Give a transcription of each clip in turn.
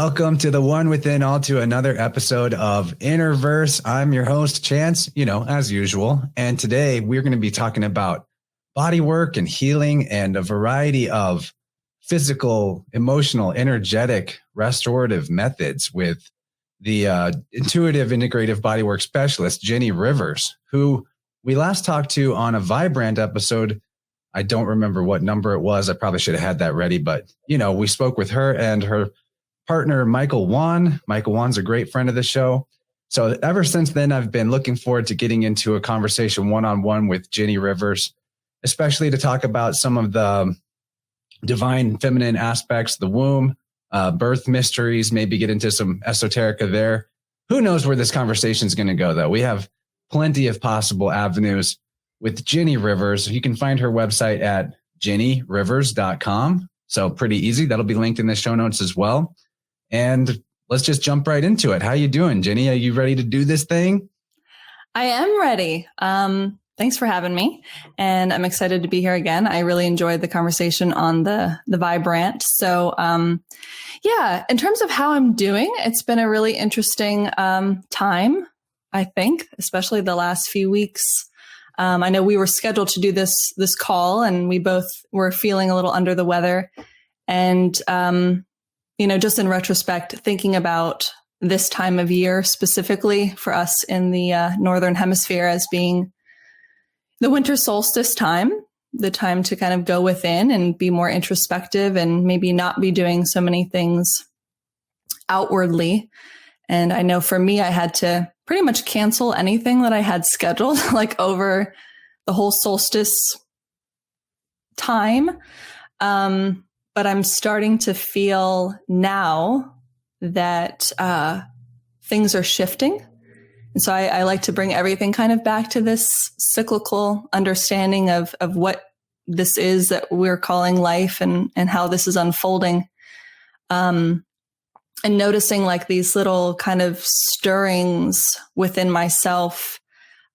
Welcome to the One Within All to another episode of InnerVerse. I'm your host, Chance, as usual. And today we're going to be talking about bodywork and healing and a variety of physical, emotional, energetic, restorative methods with the intuitive integrative bodywork specialist, Jenny Rivers, who we last talked to on a Vibrant episode. I don't remember what number it was. I probably should have had that ready, but we spoke with her and her partner, Michael Wann. Michael Wann's a great friend of the show. So ever since then, I've been looking forward to getting into a conversation one-on-one with Jenny Rivers, especially to talk about some of the divine feminine aspects, the womb, birth mysteries, maybe get into some esoterica there. Who knows where this conversation is going to go, though? We have plenty of possible avenues with Jenny Rivers. You can find her website at jennyrivers.com. So pretty easy. That'll be linked in the show notes as well. And let's just jump right into it. How you doing, Jenny? Are you ready to do this thing? I am ready. Thanks for having me. And I'm excited to be here again. I really enjoyed the conversation on the Vibrant. So, in terms of how I'm doing, it's been a really interesting time, I think, especially the last few weeks. I know we were scheduled to do this call, and we both were feeling a little under the weather. And, just in retrospect, thinking about this time of year specifically for us in the Northern Hemisphere as being the winter solstice time, the time to kind of go within and be more introspective and maybe not be doing so many things outwardly. And I know for me, I had to pretty much cancel anything that I had scheduled like over the whole solstice time. But I'm starting to feel now that things are shifting. And so I like to bring everything kind of back to this cyclical understanding of what this is that we're calling life and how this is unfolding. And noticing like these little kind of stirrings within myself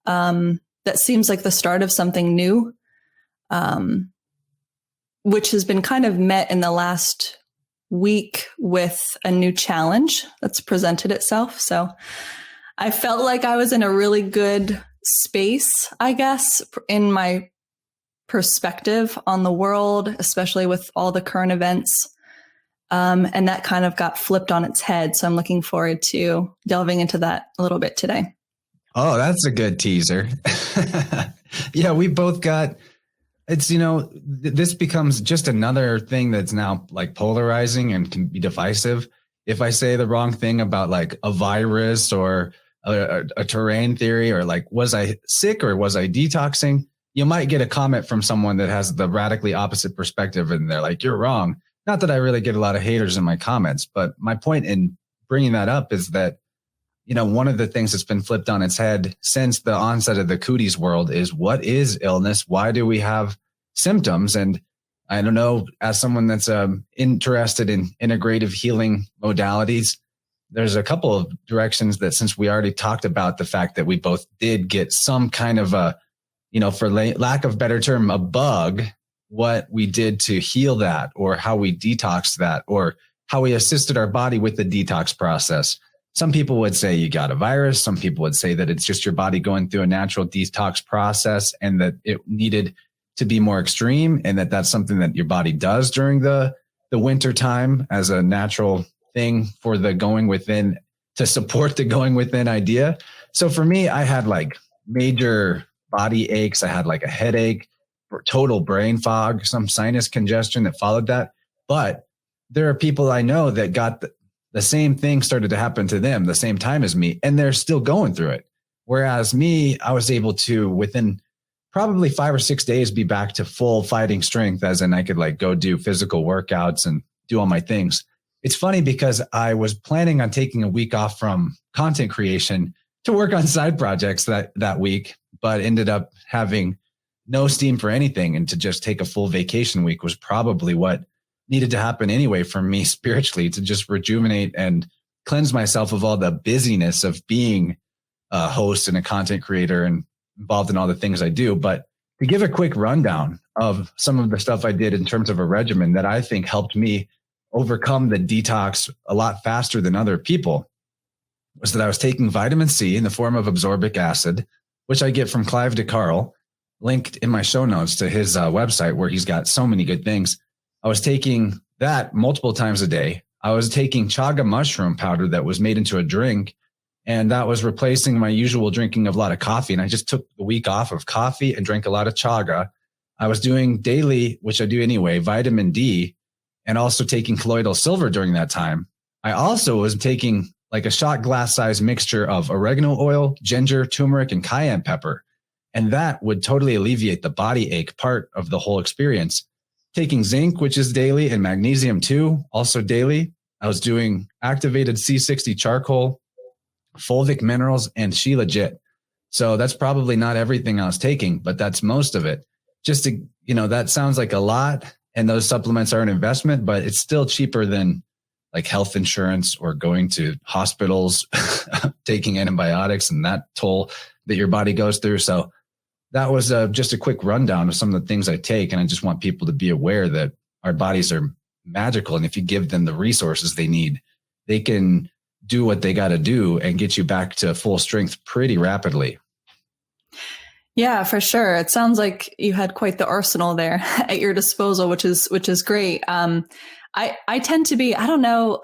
that seems like the start of something new, which has been kind of met in the last week with a new challenge that's presented itself. So I felt like I was in a really good space, I guess, in my perspective on the world, especially with all the current events. And that kind of got flipped on its head. So I'm looking forward to delving into that a little bit today. Oh, that's a good teaser. Yeah, we both got, it's, this becomes just another thing that's now like polarizing and can be divisive. If I say the wrong thing about like a virus or a terrain theory, or like, was I sick or was I detoxing? You might get a comment from someone that has the radically opposite perspective and they're like, you're wrong. Not that I really get a lot of haters in my comments, but my point in bringing that up is that, one of the things that's been flipped on its head since the onset of the cooties world is what is illness? Why do we have symptoms? And I don't know, as someone that's interested in integrative healing modalities, there's a couple of directions that, since we already talked about the fact that we both did get some kind of a, for lack of a better term, a bug, what we did to heal that, or how we detoxed that, or how we assisted our body with the detox process. Some people would say you got a virus. Some people would say that it's just your body going through a natural detox process and that it needed to be more extreme, and that that's something that your body does during the winter time as a natural thing for the going within, to support the going within idea. So for me, I had like major body aches. I had like a headache, total brain fog, some sinus congestion that followed that. But there are people I know that got the same thing started to happen to them the same time as me, and they're still going through it. Whereas me, I was able to, within probably 5 or 6 days, be back to full fighting strength, as in I could like go do physical workouts and do all my things. It's funny because I was planning on taking a week off from content creation to work on side projects that week, but ended up having no steam for anything, and to just take a full vacation week was probably what needed to happen anyway for me spiritually, to just rejuvenate and cleanse myself of all the busyness of being a host and a content creator and involved in all the things I do. But to give a quick rundown of some of the stuff I did in terms of a regimen that I think helped me overcome the detox a lot faster than other people was that I was taking vitamin C in the form of absorbic acid, which I get from Clive DeCarl, linked in my show notes to his website where he's got so many good things. I was taking that multiple times a day. I was taking chaga mushroom powder that was made into a drink, and that was replacing my usual drinking of a lot of coffee. And I just took the week off of coffee and drank a lot of chaga. I was doing daily, which I do anyway, vitamin D, and also taking colloidal silver during that time. I also was taking like a shot glass size mixture of oregano oil, ginger, turmeric, and cayenne pepper. And that would totally alleviate the body ache part of the whole experience. Taking zinc, which is daily, and magnesium too, also daily. I was doing activated C60 charcoal, fulvic minerals, and Shilajit. So that's probably not everything I was taking, but that's most of it. Just to, that sounds like a lot, and those supplements are an investment, but it's still cheaper than like health insurance or going to hospitals, taking antibiotics and that toll that your body goes through. So that was just a quick rundown of some of the things I take. And I just want people to be aware that our bodies are magical. And if you give them the resources they need, they can do what they got to do and get you back to full strength pretty rapidly. Yeah, for sure. It sounds like you had quite the arsenal there at your disposal, which is great. I tend to be, I don't know,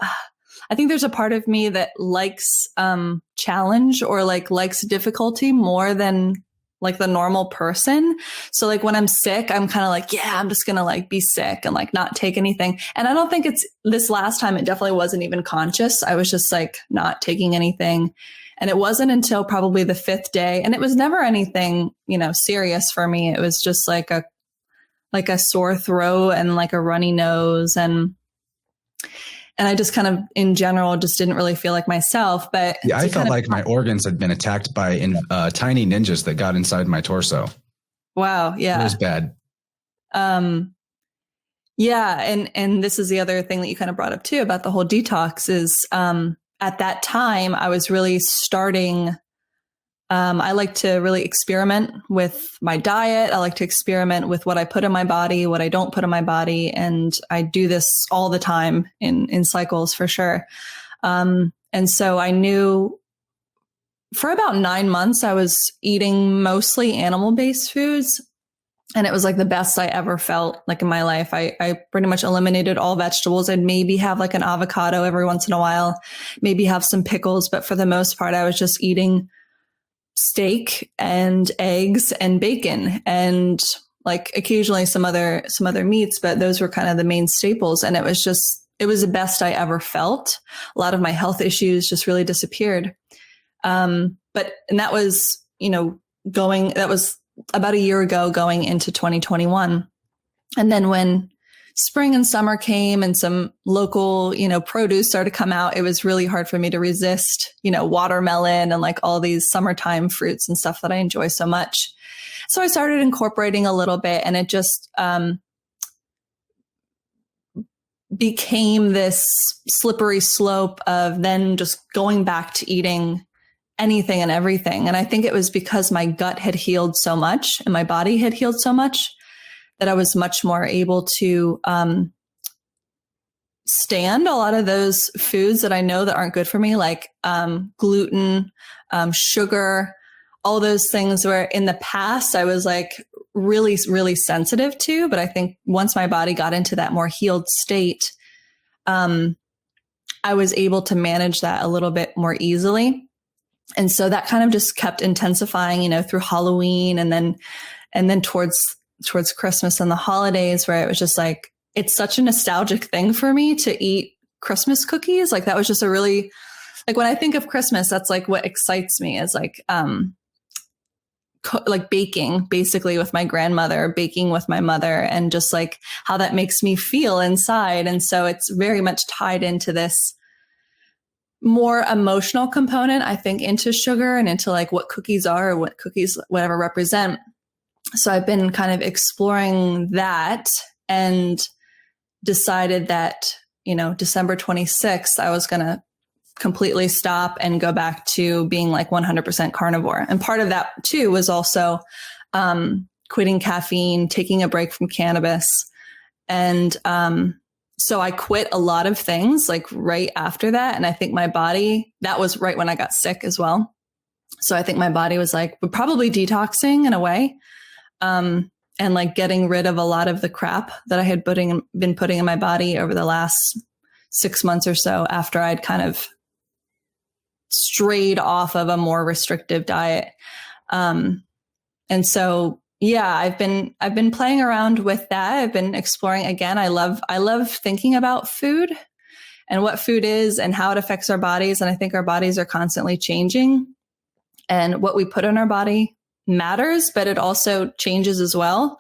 I think there's a part of me that likes challenge or likes difficulty more than like the normal person. So like when I'm sick, I'm kind of like, yeah, I'm just going to like be sick and like not take anything. And I don't think it's this last time. It definitely wasn't even conscious. I was just like not taking anything. And it wasn't until probably the 5th day. And it was never anything, serious for me. It was just like a sore throat and like a runny nose. And I just kind of in general just didn't really feel like myself. But yeah, I felt like my organs had been attacked by tiny ninjas that got inside my torso. Wow. Yeah. It was bad. Yeah. And this is the other thing that you kind of brought up too about the whole detox is at that time I was really starting. I like to really experiment with my diet. I like to experiment with what I put in my body, what I don't put in my body. And I do this all the time in cycles for sure. And so I knew for about 9 months, I was eating mostly animal-based foods. And it was like the best I ever felt like in my life. I pretty much eliminated all vegetables. I'd maybe have like an avocado every once in a while, maybe have some pickles. But for the most part, I was just eating steak and eggs and bacon and like occasionally some other meats, but those were kind of the main staples. And it was the best I ever felt. A lot of my health issues just really disappeared. And that was, that was about a year ago going into 2021. And then when spring and summer came and some local, produce started to come out, it was really hard for me to resist, watermelon and like all these summertime fruits and stuff that I enjoy so much. So I started incorporating a little bit, and it just became this slippery slope of then just going back to eating anything and everything. And I think it was because my gut had healed so much and my body had healed so much that I was much more able to stand a lot of those foods that I know that aren't good for me, like gluten, sugar, all those things where in the past I was like really, really sensitive to. But I think once my body got into that more healed state, I was able to manage that a little bit more easily. And so that kind of just kept intensifying, through Halloween and then towards Christmas and the holidays, where it was just like, it's such a nostalgic thing for me to eat Christmas cookies. Like that was just a really, like when I think of Christmas, that's like what excites me is like baking basically with my grandmother, baking with my mother, and just like how that makes me feel inside. And so it's very much tied into this more emotional component, I think, into sugar and into like what cookies are or what cookies, whatever represent. So I've been kind of exploring that and decided that, December 26th, I was going to completely stop and go back to being like 100% carnivore. And part of that too was also quitting caffeine, taking a break from cannabis, and So I quit a lot of things like right after that. And I think my body, that was right when I got sick as well. So I think my body was like, we're probably detoxing in a way. And like getting rid of a lot of the crap that I had been putting in my body over the last 6 months or so after I'd kind of strayed off of a more restrictive diet. And so, yeah, I've been playing around with that. I've been exploring again. I love thinking about food and what food is and how it affects our bodies. And I think our bodies are constantly changing, and what we put in our body matters, but it also changes as well.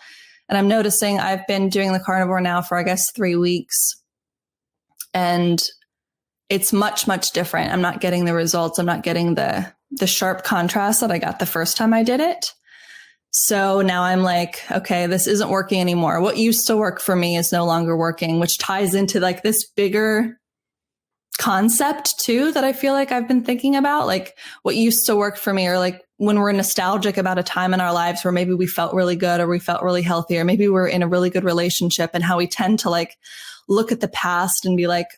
And I'm noticing I've been doing the carnivore now for, I guess, 3 weeks, and it's much, much different. I'm not getting the results. I'm not getting the sharp contrast that I got the first time I did it. So now I'm like, okay, this isn't working anymore. What used to work for me is no longer working, which ties into like this bigger concept too, that I feel like I've been thinking about, like what used to work for me, or like when we're nostalgic about a time in our lives where maybe we felt really good, or we felt really healthy, or maybe we're in a really good relationship, and how we tend to like look at the past and be like,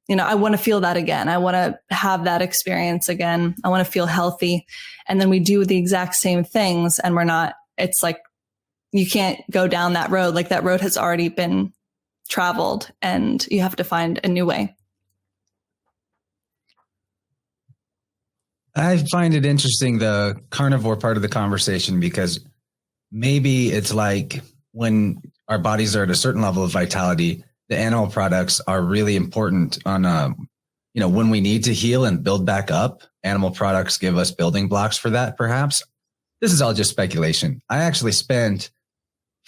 you know, I want to feel that again. I want to have that experience again. I want to feel healthy. And then we do the exact same things, and we're not, it's like, you can't go down that road. Like that road has already been traveled, and you have to find a new way. I find it interesting, the carnivore part of the conversation, because maybe it's like when our bodies are at a certain level of vitality, the animal products are really important on, when we need to heal and build back up. Animal products give us building blocks for that, perhaps. This is all just speculation. I actually spent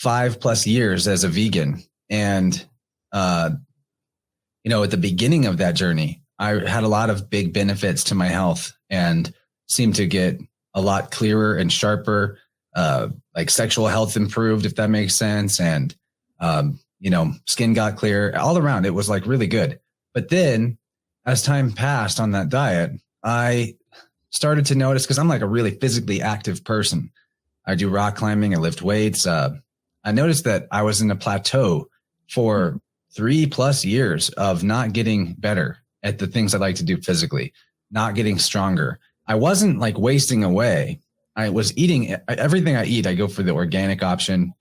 5+ years as a vegan. And, at the beginning of that journey, I had a lot of big benefits to my health and seemed to get a lot clearer and sharper, like sexual health improved, if that makes sense. And, skin got clear all around. It was like really good. But then as time passed on that diet, I started to notice, because I'm like a really physically active person. I do rock climbing, I lift weights. I noticed that I was in a plateau for 3+ years of not getting better at the things I like to do physically, not getting stronger. I wasn't like wasting away. I was eating everything I eat. I go for the organic option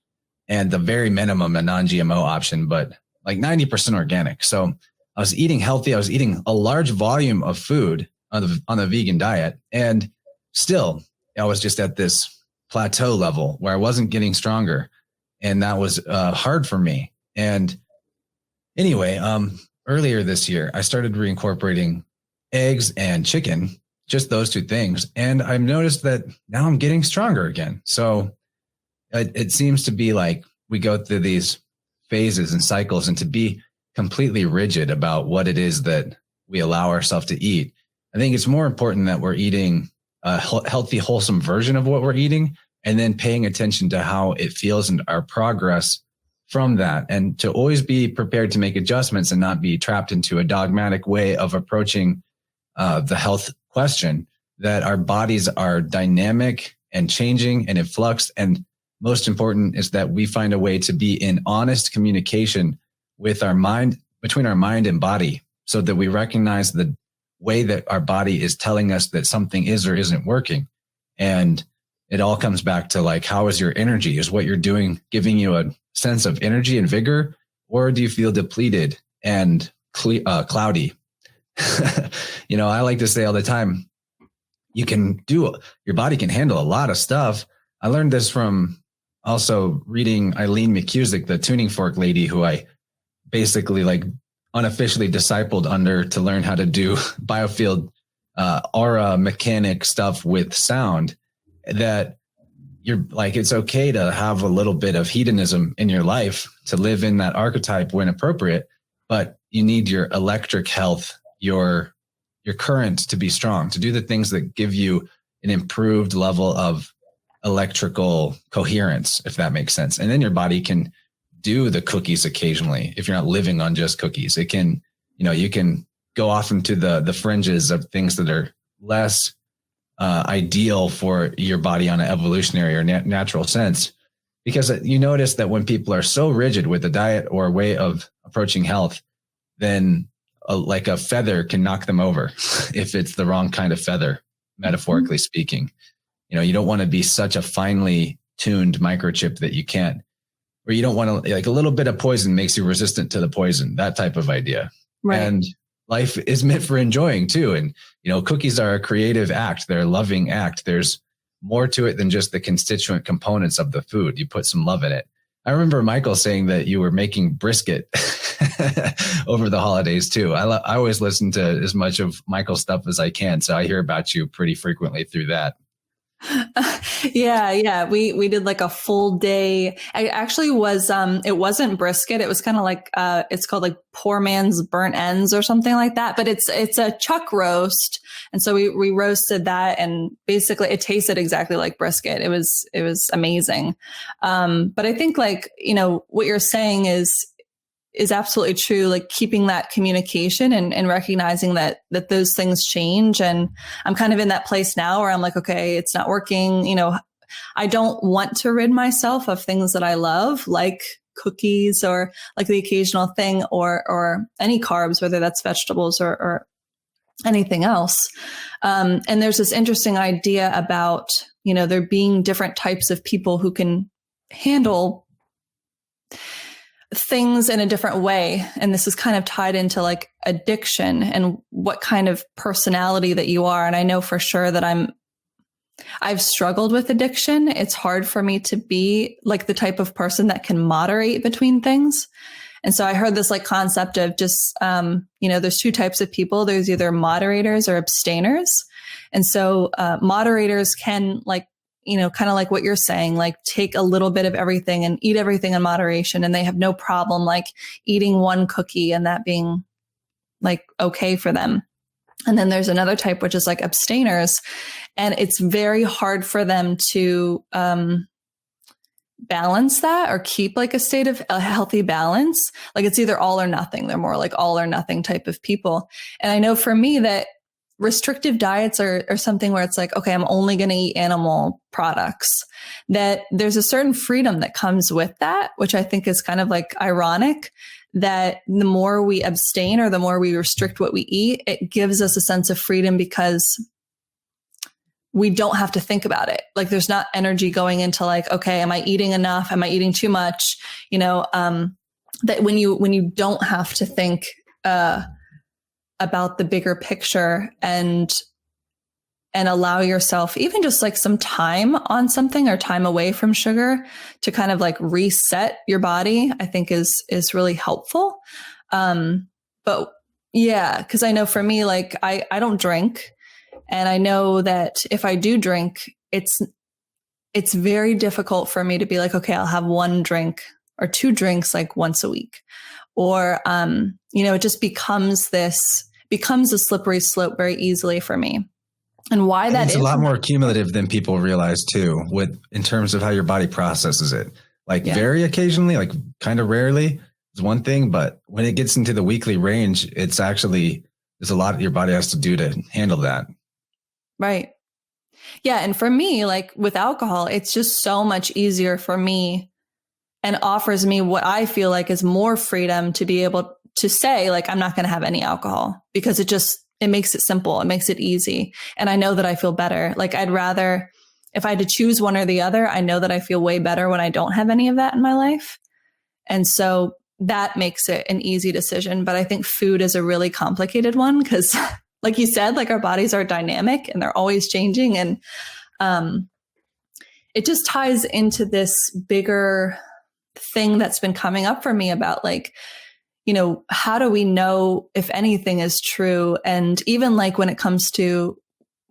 and the very minimum, a non-GMO option, but like 90% organic. So I was eating healthy. I was eating a large volume of food on the vegan diet. And still, I was just at this plateau level where I wasn't getting stronger. And that was hard for me. And anyway, earlier this year, I started reincorporating eggs and chicken, just those two things. And I've noticed that now I'm getting stronger again. So it seems to be like we go through these phases and cycles, and to be completely rigid about what it is that we allow ourselves to eat. I think it's more important that we're eating a healthy, wholesome version of what we're eating, and then paying attention to how it feels and our progress from that, and to always be prepared to make adjustments and not be trapped into a dogmatic way of approaching the health question, that our bodies are dynamic and changing and in flux. And most important is that we find a way to be in honest communication with our mind, between our mind and body, so that we recognize the way that our body is telling us that something is or isn't working. And it all comes back to like, how is your energy? Is what you're doing giving you a sense of energy and vigor, or do you feel depleted and cloudy? I like to say all the time, your body can handle a lot of stuff. I learned this from also reading Eileen McCusick, the tuning fork lady, who I basically like unofficially discipled under to learn how to do biofield aura mechanic stuff with sound, that you're like, it's okay to have a little bit of hedonism in your life, to live in that archetype when appropriate, but you need your electric health, your current to be strong, to do the things that give you an improved level of electrical coherence, if that makes sense. And then your body can do the cookies occasionally. If you're not living on just cookies, it can, you can go off into the fringes of things that are less ideal for your body on an evolutionary or natural sense. because you notice that when people are so rigid with a diet or a way of approaching health, then like a feather can knock them over if it's the wrong kind of feather, metaphorically speaking. You don't want to be such a finely tuned microchip that you can't, or you don't want to, like a little bit of poison makes you resistant to the poison, that type of idea. Right. And life is meant for enjoying too. And, cookies are a creative act. They're a loving act. There's more to it than just the constituent components of the food. You put some love in it. I remember Michael saying that you were making brisket over the holidays too. I always listen to as much of Michael's stuff as I can. So I hear about you pretty frequently through that. Yeah. We did like a full day. I actually was, it wasn't brisket. It was kind of like, it's called like poor man's burnt ends or something like that, but it's a chuck roast. And so we roasted that, and basically it tasted exactly like brisket. It was amazing. But I think like, what you're saying is absolutely true. Like keeping that communication and recognizing that those things change. And I'm kind of in that place now where I'm like, okay, it's not working. I don't want to rid myself of things that I love, like cookies or like the occasional thing or any carbs, whether that's vegetables or anything else. And there's this interesting idea about, there being different types of people who can handle things in a different way. And this is kind of tied into like addiction and what kind of personality that you are. And I know for sure that I've struggled with addiction. It's hard for me to be like the type of person that can moderate between things. And so I heard this like concept of just, there's two types of people. There's either moderators or abstainers. And so moderators can like, kind of like what you're saying, like take a little bit of everything and eat everything in moderation. And they have no problem like eating one cookie and that being like okay for them. And then there's another type, which is like abstainers. And it's very hard for them to balance that or keep like a state of a healthy balance. Like it's either all or nothing. They're more like all or nothing type of people. And I know for me that restrictive diets are something where it's like, okay, I'm only going to eat animal products, that there's a certain freedom that comes with that, which I think is kind of like ironic, that the more we abstain or the more we restrict what we eat, it gives us a sense of freedom because we don't have to think about it. Like there's not energy going into like, okay, am I eating enough? Am I eating too much? That when you don't have to think, about the bigger picture and allow yourself even just like some time on something or time away from sugar to kind of like reset your body, I think is really helpful. But yeah, cause I know for me, like I don't drink, and I know that if I do drink, it's very difficult for me to be like, okay, I'll have one drink or two drinks like once a week, or, it just becomes a slippery slope very easily for me. And why that is a lot more cumulative than people realize too, in terms of how your body processes it. Like very occasionally, like kind of rarely is one thing, but when it gets into the weekly range, it's actually, there's a lot your body has to do to handle that. Right. Yeah. And for me, like with alcohol, it's just so much easier for me and offers me what I feel like is more freedom to be able to say, like, I'm not going to have any alcohol, because it makes it simple. It makes it easy. And I know that I feel better. Like I'd rather, if I had to choose one or the other, I know that I feel way better when I don't have any of that in my life. And so that makes it an easy decision. But I think food is a really complicated one because like you said, like our bodies are dynamic and they're always changing. And it just ties into this bigger thing that's been coming up for me about like, how do we know if anything is true? And even like when it comes to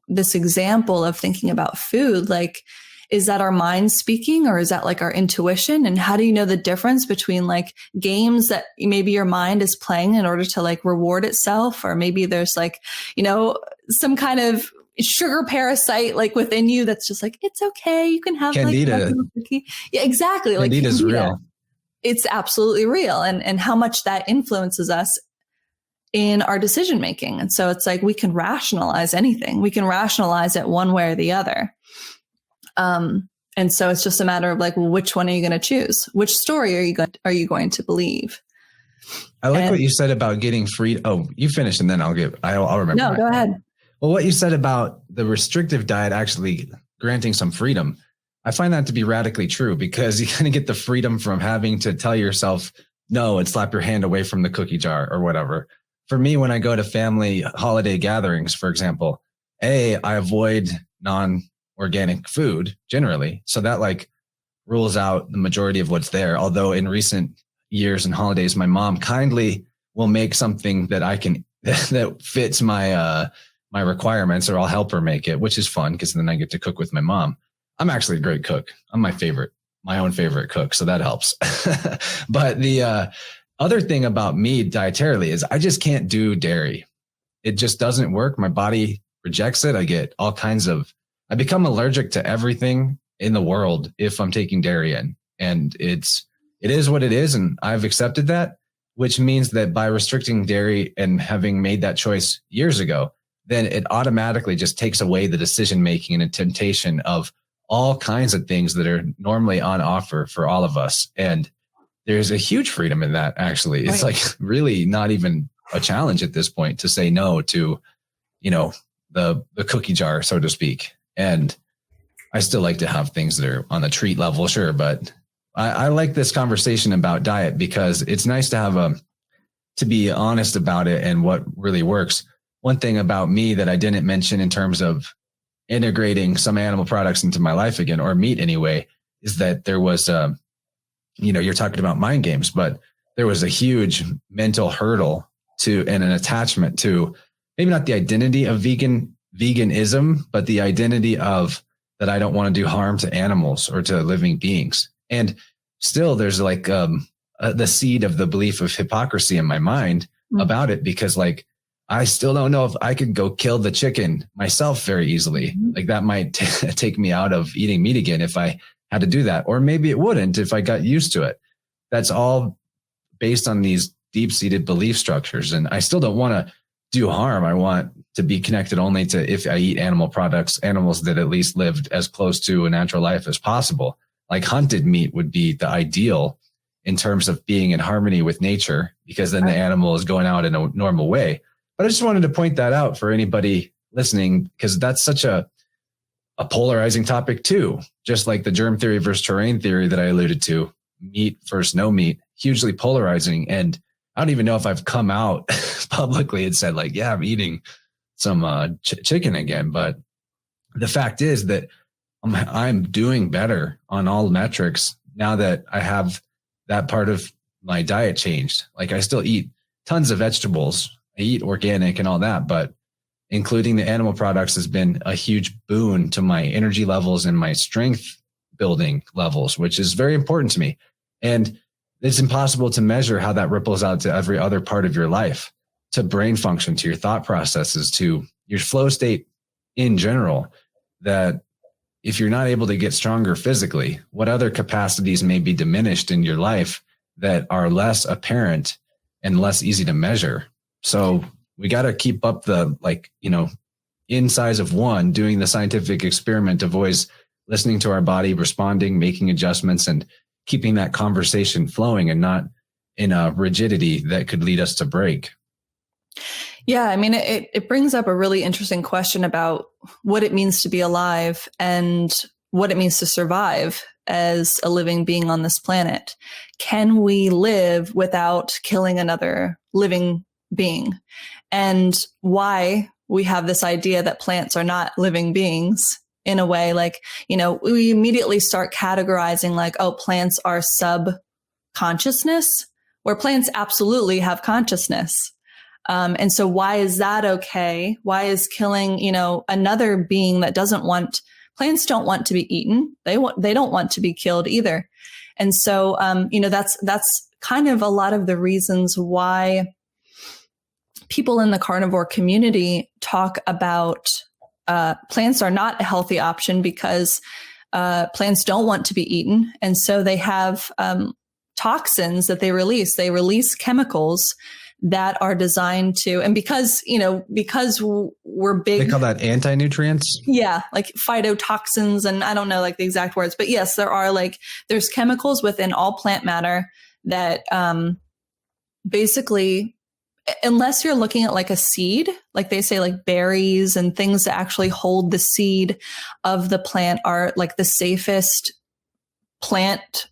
this example of thinking about food, like, is that our mind speaking or is that like our intuition? And how do you know the difference between like games that maybe your mind is playing in order to like reward itself? Or maybe there's like, some kind of sugar parasite like within you that's just like, it's okay. You can have Candida. like a little cookie. Yeah, exactly. Candida is real. It's absolutely real. And how much that influences us in our decision making. And so it's like, we can rationalize anything. We can rationalize it one way or the other. And so it's just a matter of like, well, which one are you going to choose? Which story are you going to believe? I like what you said about getting free. Oh, you finish and then I'll remember. No, go ahead. Well, what you said about the restrictive diet actually granting some freedom, I find that to be radically true, because you kind of get the freedom from having to tell yourself no and slap your hand away from the cookie jar or whatever. For me, when I go to family holiday gatherings, for example, I avoid non-organic food generally. So that like rules out the majority of what's there. Although in recent years and holidays, my mom kindly will make something that I can, that fits my requirements, or I'll help her make it, which is fun because then I get to cook with my mom. I'm actually a great cook. I'm my own favorite cook. So that helps. But the other thing about me dietarily is I just can't do dairy. It just doesn't work. My body rejects it. I get I become allergic to everything in the world if I'm taking dairy in. And it is what it is. And I've accepted that, which means that by restricting dairy and having made that choice years ago, then it automatically just takes away the decision-making and the temptation of all kinds of things that are normally on offer for all of us. And there's a huge freedom in that, actually. It's like really not even a challenge at this point to say no to, the cookie jar, so to speak. And I still like to have things that are on the treat level, sure. But I like this conversation about diet because it's nice to have to be honest about it and what really works. One thing about me that I didn't mention in terms of integrating some animal products into my life again, or meat anyway, is that there was, you're talking about mind games, but there was a huge mental hurdle and an attachment to maybe not the identity of veganism, but the identity of that I don't want to do harm to animals or to living beings. And still there's like the seed of the belief of hypocrisy in my mind about it, because like, I still don't know if I could go kill the chicken myself very easily. Like that might take me out of eating meat again if I had to do that. Or maybe it wouldn't if I got used to it. That's all based on these deep-seated belief structures. And I still don't want to do harm. I want to be connected only to, if I eat animal products, animals that at least lived as close to a natural life as possible. Like hunted meat would be the ideal in terms of being in harmony with nature, because then the animal is going out in a normal way. But I just wanted to point that out for anybody listening, because that's such a polarizing topic too. Just like the germ theory versus terrain theory that I alluded to, meat versus no meat, hugely polarizing. And I don't even know if I've come out publicly and said like, yeah, I'm eating some chicken again. But the fact is that I'm doing better on all metrics now that I have that part of my diet changed. Like I still eat tons of vegetables. I eat organic and all that, but including the animal products has been a huge boon to my energy levels and my strength building levels, which is very important to me. And it's impossible to measure how that ripples out to every other part of your life, to brain function, to your thought processes, to your flow state in general, that if you're not able to get stronger physically, what other capacities may be diminished in your life that are less apparent and less easy to measure. So we got to keep up the, insides of one, doing the scientific experiment of always listening to our body, responding, making adjustments, and keeping that conversation flowing and not in a rigidity that could lead us to break. Yeah, I mean, it brings up a really interesting question about what it means to be alive and what it means to survive as a living being on this planet. Can we live without killing another living being? And why we have this idea that plants are not living beings in a way, like, we immediately start categorizing like, oh, plants are sub-consciousness, where plants absolutely have consciousness. And so why is that okay? Why is killing, another being that plants don't want to be eaten. They don't want to be killed either. And so, that's kind of a lot of the reasons why people in the carnivore community talk about plants are not a healthy option, because plants don't want to be eaten. And so they have toxins that they release. They release chemicals that are designed to, and because we're big. They call that anti-nutrients? Yeah, like phytotoxins, and I don't know like the exact words, but yes, there's chemicals within all plant matter that basically, unless you're looking at like a seed, like they say, like berries and things that actually hold the seed of the plant are like the safest plant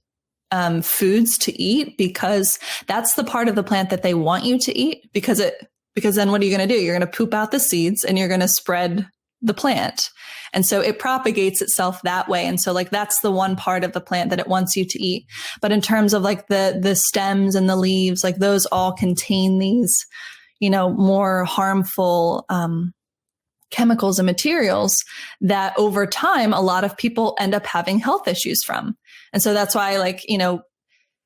foods to eat, because that's the part of the plant that they want you to eat, because then what are you going to do? You're going to poop out the seeds and you're going to spread the plant. And so it propagates itself that way. And so like, that's the one part of the plant that it wants you to eat. But in terms of like the stems and the leaves, like those all contain these, more harmful, chemicals and materials that over time, a lot of people end up having health issues from. And so that's why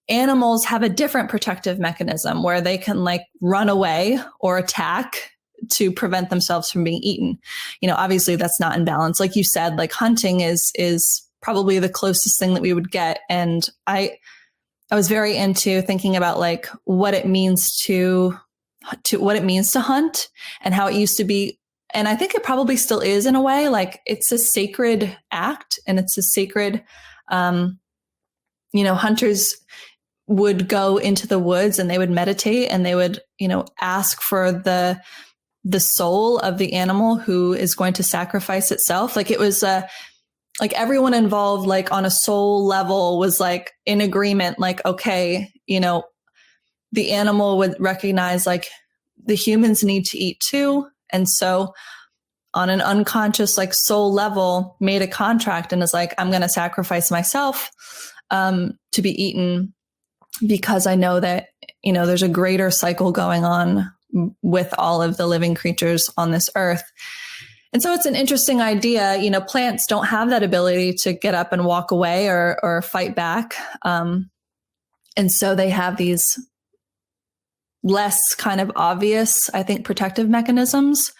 animals have a different protective mechanism where they can like run away or attack to prevent themselves from being eaten. Obviously that's not in balance. Like you said, like hunting is probably the closest thing that we would get. And I was very into thinking about like what it means to hunt and how it used to be. And I think it probably still is in a way, like it's a sacred act and it's a sacred, hunters would go into the woods and they would meditate and they would, ask for the soul of the animal who is going to sacrifice itself. Like it was, like everyone involved, like on a soul level was like in agreement, like, okay, the animal would recognize like the humans need to eat too. And so on an unconscious, like soul level, made a contract and is like, I'm going to sacrifice myself to be eaten because I know that, there's a greater cycle going on with all of the living creatures on this earth. And so it's an interesting idea. Plants don't have that ability to get up and walk away or fight back. And so they have these less kind of obvious, I think, protective mechanisms.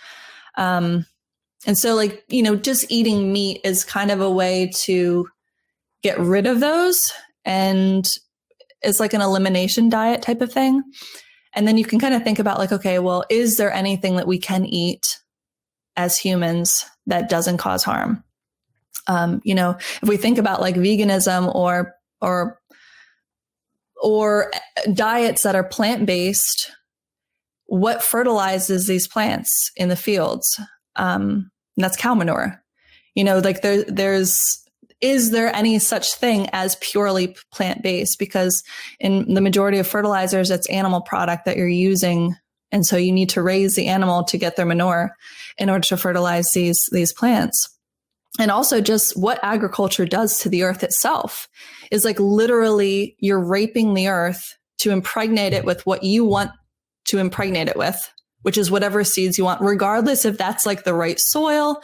And so like, just eating meat is kind of a way to get rid of those. And it's like an elimination diet type of thing. And then you can kind of think about like, okay, well, is there anything that we can eat as humans that doesn't cause harm? If we think about like veganism or diets that are plant-based, what fertilizes these plants in the fields? That's cow manure. Like is there any such thing as purely plant-based? Because in the majority of fertilizers, it's animal product that you're using. And so you need to raise the animal to get their manure in order to fertilize these plants. And also just what agriculture does to the earth itself is like literally you're raping the earth to impregnate it with what you want to impregnate it with, which is whatever seeds you want, regardless if that's like the right soil.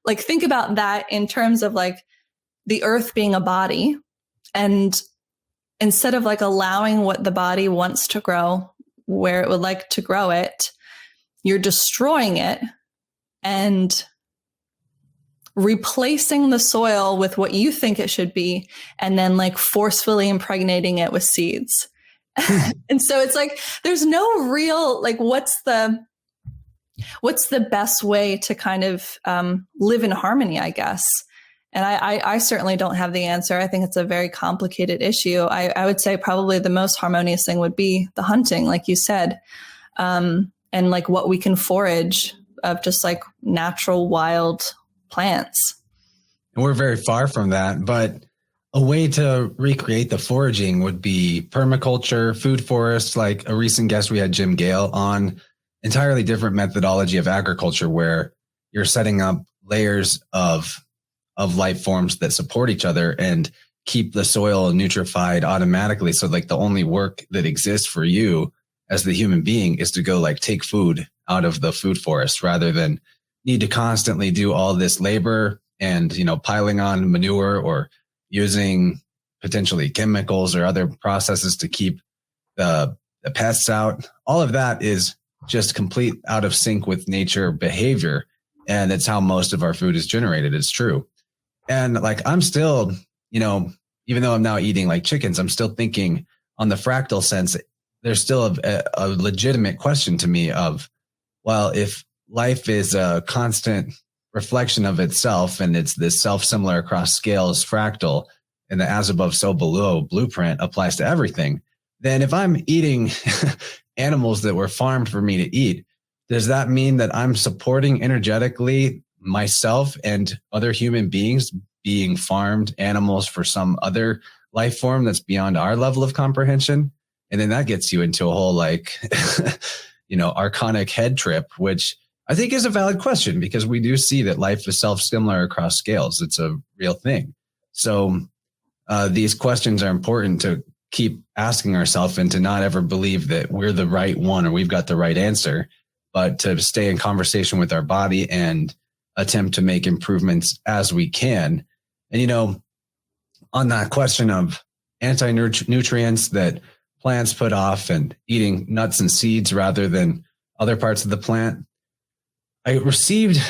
Like think about that in terms of like the earth being a body, and instead of like allowing what the body wants to grow where it would like to grow it, you're destroying it and replacing the soil with what you think it should be, and then like forcefully impregnating it with seeds. And so it's like, there's no real, like, what's the best way to kind of live in harmony, I guess. And I certainly don't have the answer. I think it's a very complicated issue. I would say probably the most harmonious thing would be the hunting, like you said, and like what we can forage of just like natural wild plants. And we're very far from that, but a way to recreate the foraging would be permaculture, food forests. Like a recent guest, we had Jim Gale on, entirely different methodology of agriculture where you're setting up layers of life forms that support each other and keep the soil nutrified automatically. So like the only work that exists for you as the human being is to go like take food out of the food forest rather than need to constantly do all this labor and, piling on manure or using potentially chemicals or other processes to keep the pests out. All of that is just complete out of sync with nature behavior. And it's how most of our food is generated. It's true. And like, I'm still, even though I'm now eating like chickens, I'm still thinking on the fractal sense, there's still a legitimate question to me of, well, if life is a constant reflection of itself and it's this self-similar across scales fractal, and the as above, so below blueprint applies to everything, then if I'm eating animals that were farmed for me to eat, does that mean that I'm supporting energetically myself and other human beings being farmed animals for some other life form that's beyond our level of comprehension? And then that gets you into a whole like, archonic head trip, which I think is a valid question, because we do see that life is self-similar across scales. It's a real thing. So these questions are important to keep asking ourselves, and to not ever believe that we're the right one or we've got the right answer, but to stay in conversation with our body and attempt to make improvements as we can. And, on that question of anti-nutrients that plants put off and eating nuts and seeds rather than other parts of the plant, I received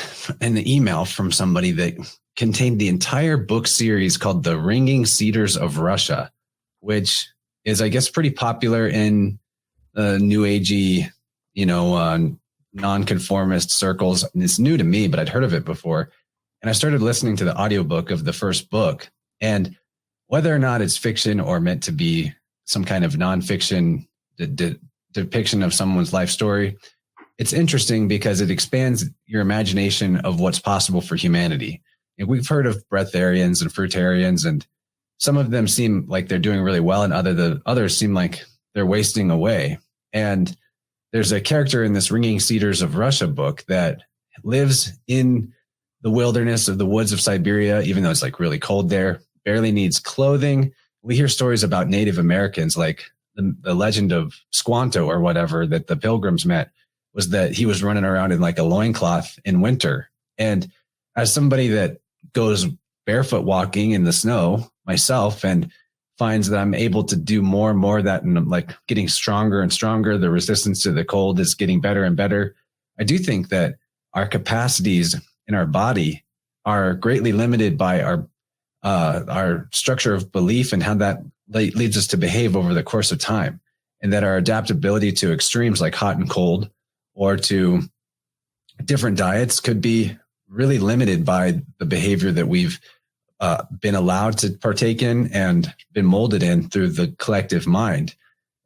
an email from somebody that contained the entire book series called The Ringing Cedars of Russia, which is, I guess, pretty popular in the new agey, nonconformist circles. And it's new to me, but I'd heard of it before. And I started listening to the audiobook of the first book. And whether or not it's fiction or meant to be some kind of nonfiction depiction of someone's life story, it's interesting because it expands your imagination of what's possible for humanity. And we've heard of breatharians and fruitarians, and some of them seem like they're doing really well, and others seem like they're wasting away. And there's a character in this Ringing Cedars of Russia book that lives in the wilderness of the woods of Siberia, even though it's like really cold there, barely needs clothing. We hear stories about Native Americans, like the legend of Squanto or whatever that the pilgrims met, was that he was running around in like a loincloth in winter. And as somebody that goes barefoot walking in the snow myself and finds that I'm able to do more and more of that, and I'm like getting stronger and stronger, the resistance to the cold is getting better and better. I do think that our capacities in our body are greatly limited by our structure of belief and how that leads us to behave over the course of time, and that our adaptability to extremes like hot and cold or to different diets could be really limited by the behavior that we've been allowed to partake in and been molded in through the collective mind.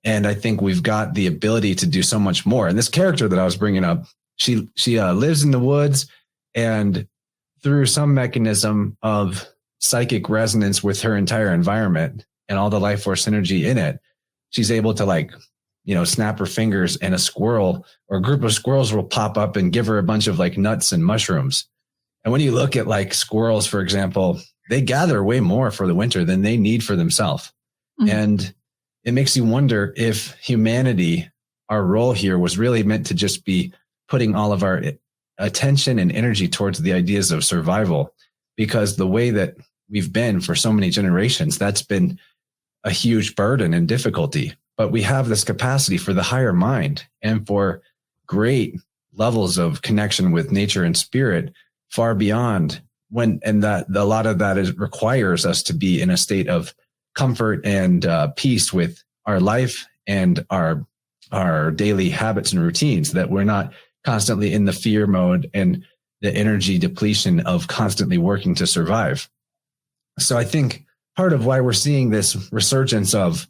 And I think we've got the ability to do so much more. And this character that I was bringing up, she lives in the woods, and through some mechanism of psychic resonance with her entire environment and all the life force energy in it, she's able to snap her fingers, and a squirrel or a group of squirrels will pop up and give her a bunch of like nuts and mushrooms. And when you look at like squirrels, for example, they gather way more for the winter than they need for themselves. Mm-hmm. And it makes you wonder if humanity, our role here, was really meant to just be putting all of our attention and energy towards the ideas of survival, because the way that we've been for so many generations, that's been a huge burden and difficulty. But we have this capacity for the higher mind and for great levels of connection with nature and spirit far beyond that a lot of that requires us to be in a state of comfort and peace with our life and our daily habits and routines, that we're not constantly in the fear mode and the energy depletion of constantly working to survive. So I think part of why we're seeing this resurgence of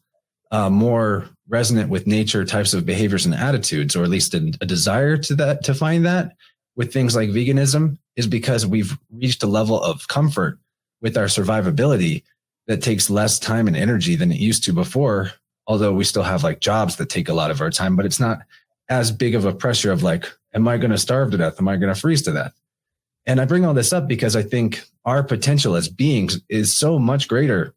more resonant with nature types of behaviors and attitudes, or at least a desire to find that with things like veganism, is because we've reached a level of comfort with our survivability that takes less time and energy than it used to before. Although we still have like jobs that take a lot of our time, but it's not as big of a pressure of like, am I going to starve to death? Am I going to freeze to death? And I bring all this up because I think our potential as beings is so much greater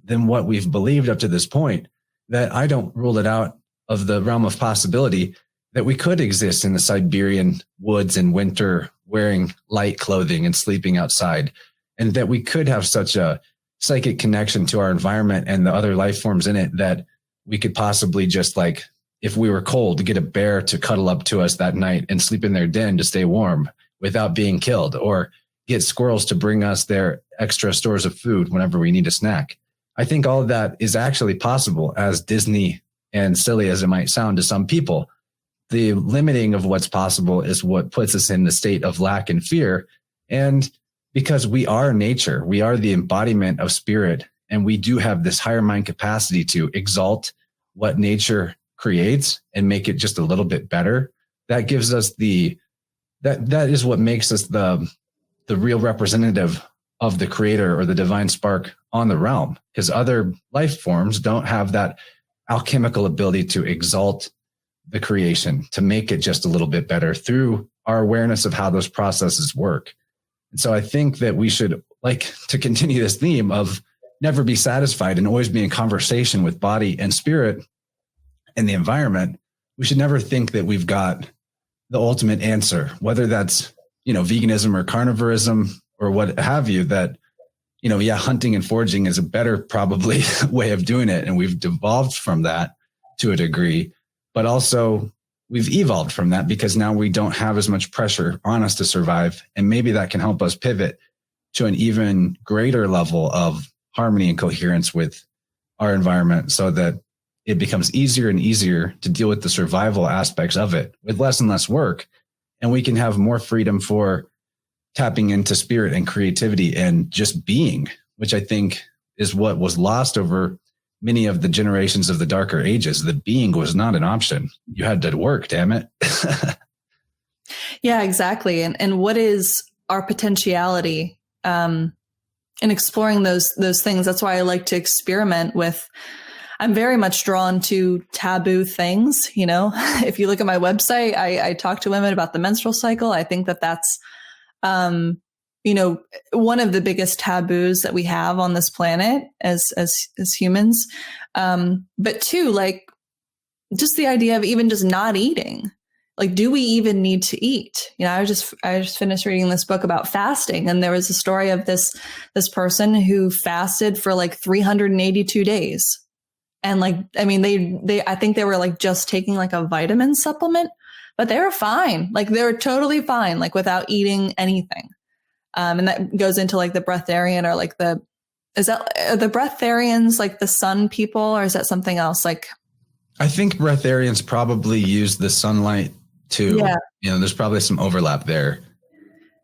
than what we've believed up to this point, that I don't rule it out of the realm of possibility that we could exist in the Siberian woods in winter, wearing light clothing and sleeping outside, and that we could have such a psychic connection to our environment and the other life forms in it that we could possibly just, like, if we were cold, to get a bear to cuddle up to us that night and sleep in their den to stay warm without being killed, or get squirrels to bring us their extra stores of food whenever we need a snack. I think all of that is actually possible as Disney and silly as it might sound to some people, the limiting of what's possible is what puts us in the state of lack and fear. And because we are nature, we are the embodiment of spirit, and we do have this higher mind capacity to exalt what nature creates and make it just a little bit better. That gives us that is what makes us the real representative of the creator or the divine spark on the realm, because other life forms don't have that alchemical ability to exalt the creation, to make it just a little bit better through our awareness of how those processes work. And so I think that we should, like, to continue this theme of never be satisfied and always be in conversation with body and spirit and the environment, we should never think that we've got the ultimate answer, whether that's, veganism or carnivorism or what have you, that, hunting and foraging is a better probably way of doing it. And we've devolved from that to a degree, but also we've evolved from that because now we don't have as much pressure on us to survive. And maybe that can help us pivot to an even greater level of harmony and coherence with our environment, so that it becomes easier and easier to deal with the survival aspects of it with less and less work. And we can have more freedom for tapping into spirit and creativity and just being, which I think is what was lost over many of the generations of the darker ages. The being was not an option. You had to work, damn it. Yeah, exactly. And what is our potentiality in exploring those things? That's why I like to experiment with. I'm very much drawn to taboo things. If you look at my website, I talk to women about the menstrual cycle. I think that that's, one of the biggest taboos that we have on this planet as humans. But two, like, just the idea of even just not eating. Like, do we even need to eat? I just finished reading this book about fasting, and there was a story of this person who fasted for like 382 days. And I think they were like just taking like a vitamin supplement, but they were fine. Like, they were totally fine, like without eating anything. And that goes into like the breatharian, or like are the breatharians like the sun people, or is that something else? Like, I think breatharians probably use the sunlight too. Yeah. There's probably some overlap there.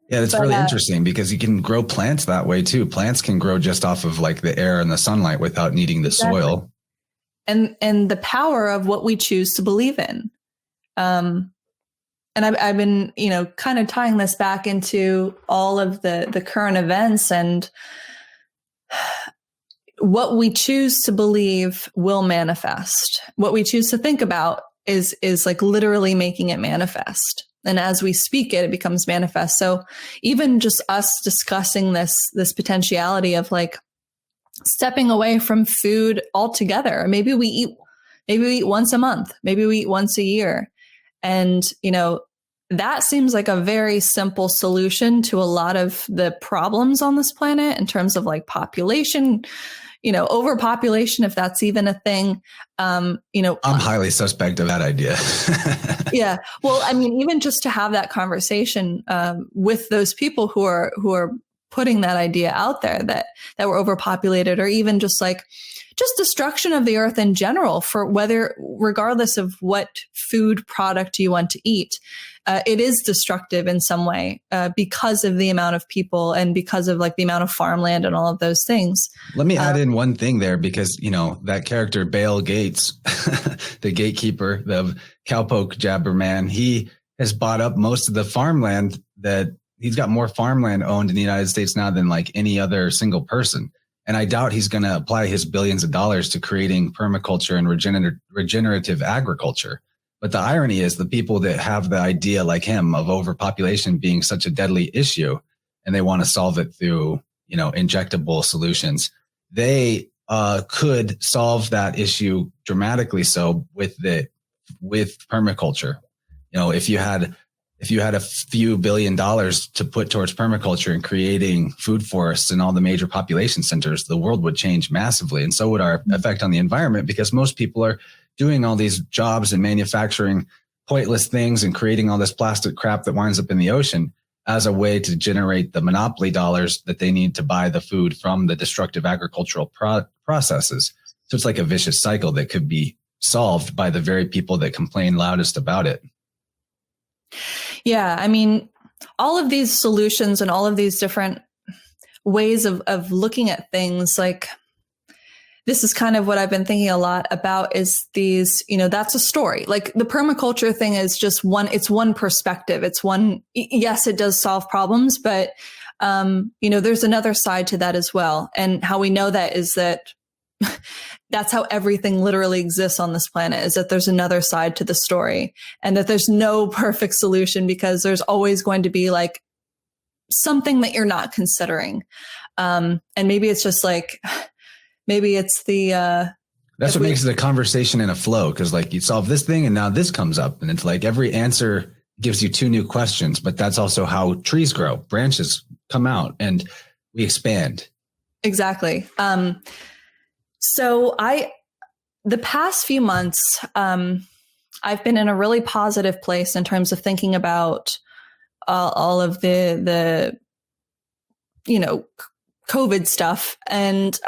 Yeah, it's really interesting because you can grow plants that way too. Plants can grow just off of like the air and the sunlight without needing the soil. And the power of what we choose to believe in. And I've been, kind of tying this back into all of the current events, and what we choose to believe will manifest. What we choose to think about is like literally making it manifest. And as we speak it, it becomes manifest. So even just us discussing this potentiality of like stepping away from food altogether. Maybe we eat once a month, maybe we eat once a year. And, that seems like a very simple solution to a lot of the problems on this planet in terms of like population, overpopulation, if that's even a thing. I'm highly suspect of that idea. Yeah. Well, even just to have that conversation with those people who are putting that idea out there that we're overpopulated, or even just destruction of the earth in general, regardless of what food product you want to eat, it is destructive in some way because of the amount of people and because of like the amount of farmland and all of those things. Let me add in one thing there, because, that character Bale Gates, the gatekeeper, the cowpoke jabber man, he has bought up most of the farmland. That he's got more farmland owned in the United States now than like any other single person. And I doubt he's going to apply his billions of dollars to creating permaculture and regenerative agriculture. But the irony is the people that have the idea like him of overpopulation being such a deadly issue, and they want to solve it through, injectable solutions, they could solve that issue dramatically so with permaculture. If you had a few $1 billion to put towards permaculture and creating food forests in all the major population centers, the world would change massively. And so would our effect on the environment, because most people are doing all these jobs and manufacturing pointless things and creating all this plastic crap that winds up in the ocean as a way to generate the monopoly dollars that they need to buy the food from the destructive agricultural processes. So it's like a vicious cycle that could be solved by the very people that complain loudest about it. Yeah. I mean, all of these solutions and all of these different ways of looking at things, like, this is kind of what I've been thinking a lot about, is these, that's a story. Like the permaculture thing is just it's one perspective. It's one, yes, it does solve problems, but, there's another side to that as well. And how we know that is that that's how everything literally exists on this planet, is that there's another side to the story, and that there's no perfect solution, because there's always going to be like something that you're not considering. And maybe it's just like, maybe it's that's what makes the conversation in a flow. Cause like you solve this thing and now this comes up, and it's like every answer gives you two new questions, but that's also how trees grow. Branches come out and we expand. Exactly. So the past few months, I've been in a really positive place in terms of thinking about all of the COVID stuff. And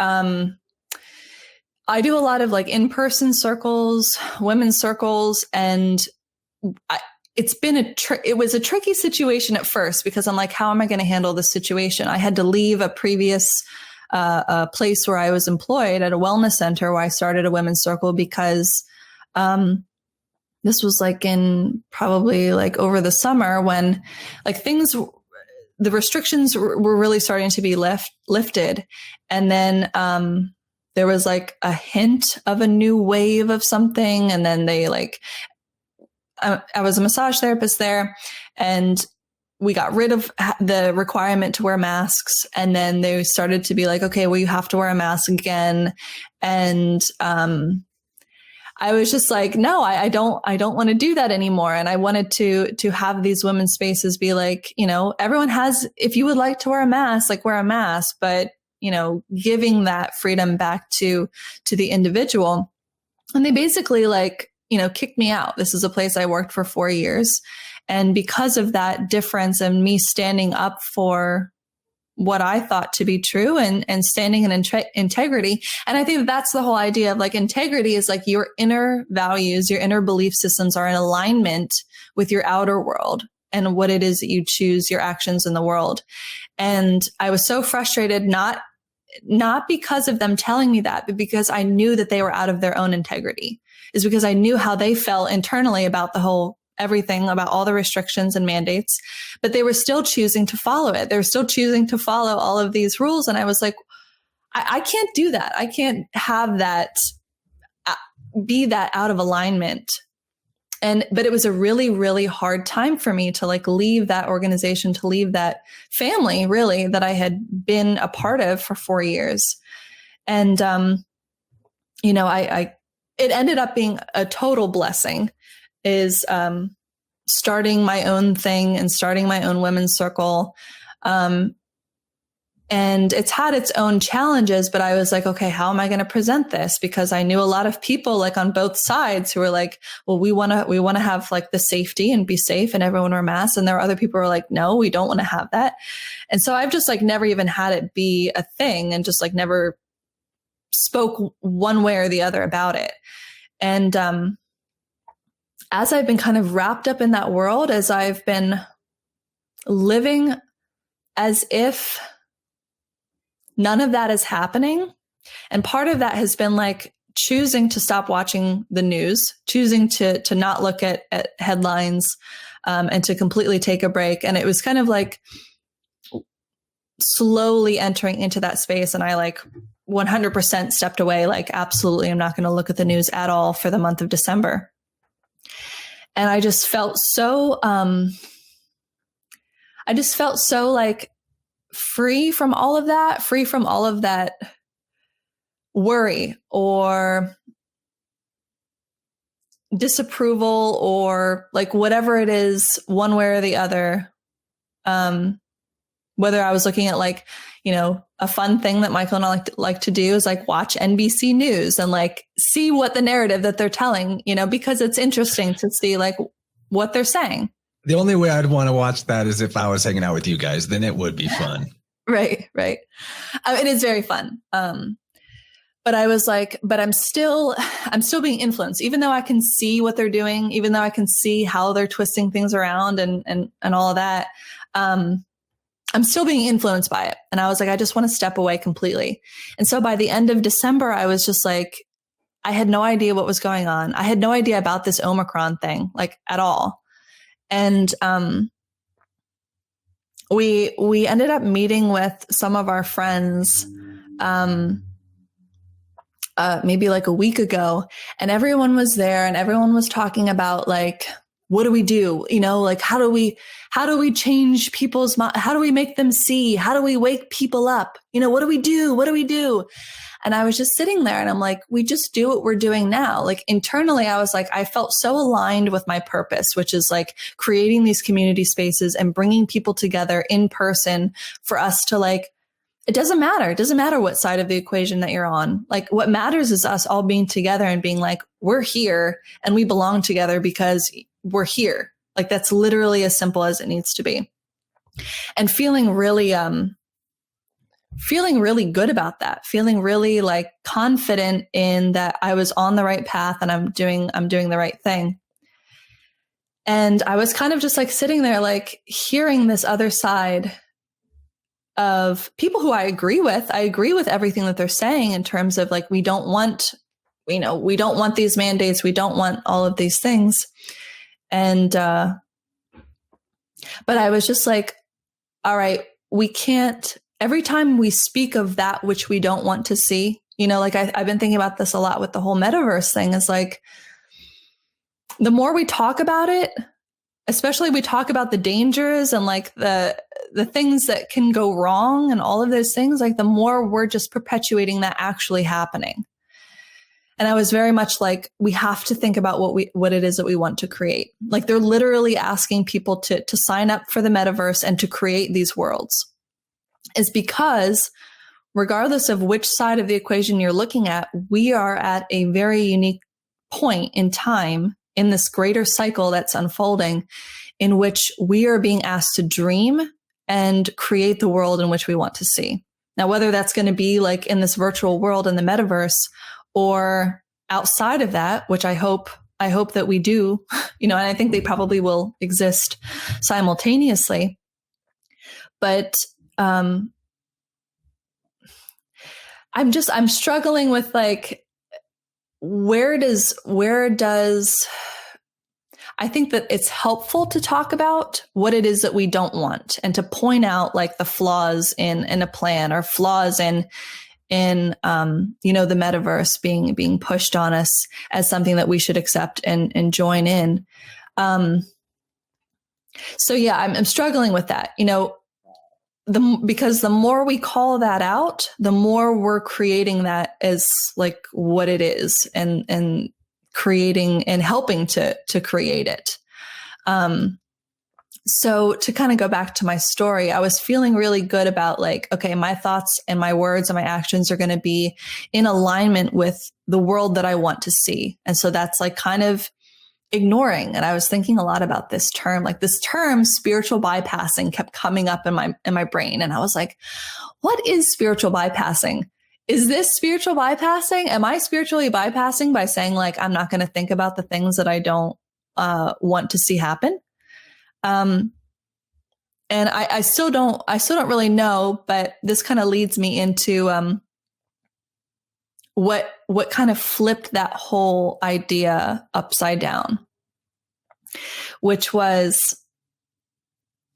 I do a lot of like in-person circles, women's circles, and it was a tricky situation at first, because I'm like, how am I going to handle this situation? I had to leave a previous a place where I was employed at a wellness center where I started a women's circle, because this was like in probably like over the summer, when like the restrictions were really starting to be lifted. And then there was like a hint of a new wave of something. And then they I was a massage therapist there, and we got rid of the requirement to wear masks. And then they started to be like, okay, well, you have to wear a mask again. And I was just like, no, I don't want to do that anymore. And I wanted to have these women's spaces be like, everyone has, if you would like to wear a mask, like wear a mask, but, giving that freedom back to the individual. And they basically kicked me out. This is a place I worked for 4 years. And because of that difference and me standing up for what I thought to be true and standing in integrity. And I think that's the whole idea of like integrity, is like your inner values, your inner belief systems are in alignment with your outer world and what it is that you choose, your actions in the world. And I was so frustrated, not because of them telling me that, but because I knew that they were out of their own integrity, is because I knew how they felt internally about the whole everything, about all the restrictions and mandates, but they were still choosing to follow it. They were still choosing to follow all of these rules. And I was like, I can't do that. I can't have that, be that out of alignment. But it was a really, really hard time for me to like leave that organization, to leave that family really that I had been a part of for 4 years. And, it ended up being a total blessing, is starting my own thing and starting my own women's circle. And it's had its own challenges, but I was like, okay, how am I going to present this? Because I knew a lot of people like on both sides who were like, well, we want to have like the safety and be safe and everyone wear masks. And there were other people who were like, no, we don't want to have that. And so I've just like never even had it be a thing, and just like never spoke one way or the other about it. And, as I've been kind of wrapped up in that world, as I've been living as if none of that is happening. And part of that has been like choosing to stop watching the news, choosing to not look at headlines, and to completely take a break. And it was kind of like slowly entering into that space. And I like 100% stepped away, like, absolutely, I'm not going to look at the news at all for the month of December. And I just felt so, like free from all of that worry or disapproval or like whatever it is, one way or the other. Whether I was looking at like, a fun thing that Michael and I like to do is like watch NBC News and like see what the narrative that they're telling, because it's interesting to see like what they're saying. The only way I'd want to watch that is if I was hanging out with you guys, then it would be fun. Right. It is very fun. but I was like, but I'm still being influenced, even though I can see what they're doing, even though I can see how they're twisting things around and all of that. I'm still being influenced by it. And I was like, I just want to step away completely. And so by the end of December, I was just like, I had no idea what was going on. I had no idea about this Omicron thing, like at all. And, we ended up meeting with some of our friends, maybe like a week ago, and everyone was there and everyone was talking about like, what do we do? You know, like, how do we change people's mind? How do we make them see? How do we wake people up? You know, what do we do? What do we do? And I was just sitting there and I'm like, we just do what we're doing now. Like internally, I was like, I felt so aligned with my purpose, which is like creating these community spaces and bringing people together in person for us to like, it doesn't matter. It doesn't matter what side of the equation that you're on. Like what matters is us all being together and being like, we're here and we belong together because we're here. Like that's literally as simple as it needs to be. And feeling really good about that, feeling really like confident in that I was on the right path and I'm doing the right thing. And I was kind of just like sitting there, like hearing this other side of people who I agree with. I agree with everything that they're saying in terms of like, we don't want these mandates. We don't want all of these things. And, but I was just like, all right, we can't, every time we speak of that which we don't want to see, you know, like I've been thinking about this a lot with the whole metaverse thing, is like, the more we talk about it, especially we talk about the dangers and like the things that can go wrong and all of those things, like the more we're just perpetuating that actually happening. And I was very much like, we have to think about what it is that we want to create. Like they're literally asking people to sign up for the metaverse and to create these worlds, is because regardless of which side of the equation you're looking at, we are at a very unique point in time in this greater cycle that's unfolding, in which we are being asked to dream and create the world in which we want to see. Now, whether that's going to be like in this virtual world in the metaverse or outside of that, which I hope that we do, you know, and I think they probably will exist simultaneously. But I'm struggling with like, where does I think that it's helpful to talk about what it is that we don't want and to point out like the flaws in a plan or flaws in the metaverse being pushed on us as something that we should accept and join in. So yeah, I'm struggling with that, you know, because the more we call that out, the more we're creating that as like what it is and creating and helping to create it. So to kind of go back to my story, I was feeling really good about like, okay, my thoughts and my words and my actions are going to be in alignment with the world that I want to see. And so that's like kind of ignoring. And I was thinking a lot about this term, spiritual bypassing kept coming up in my brain. And I was like, what is spiritual bypassing? Is this spiritual bypassing? Am I spiritually bypassing by saying like, I'm not going to think about the things that I don't want to see happen? And I still don't really know, but this kind of leads me into what kind of flipped that whole idea upside down, which was,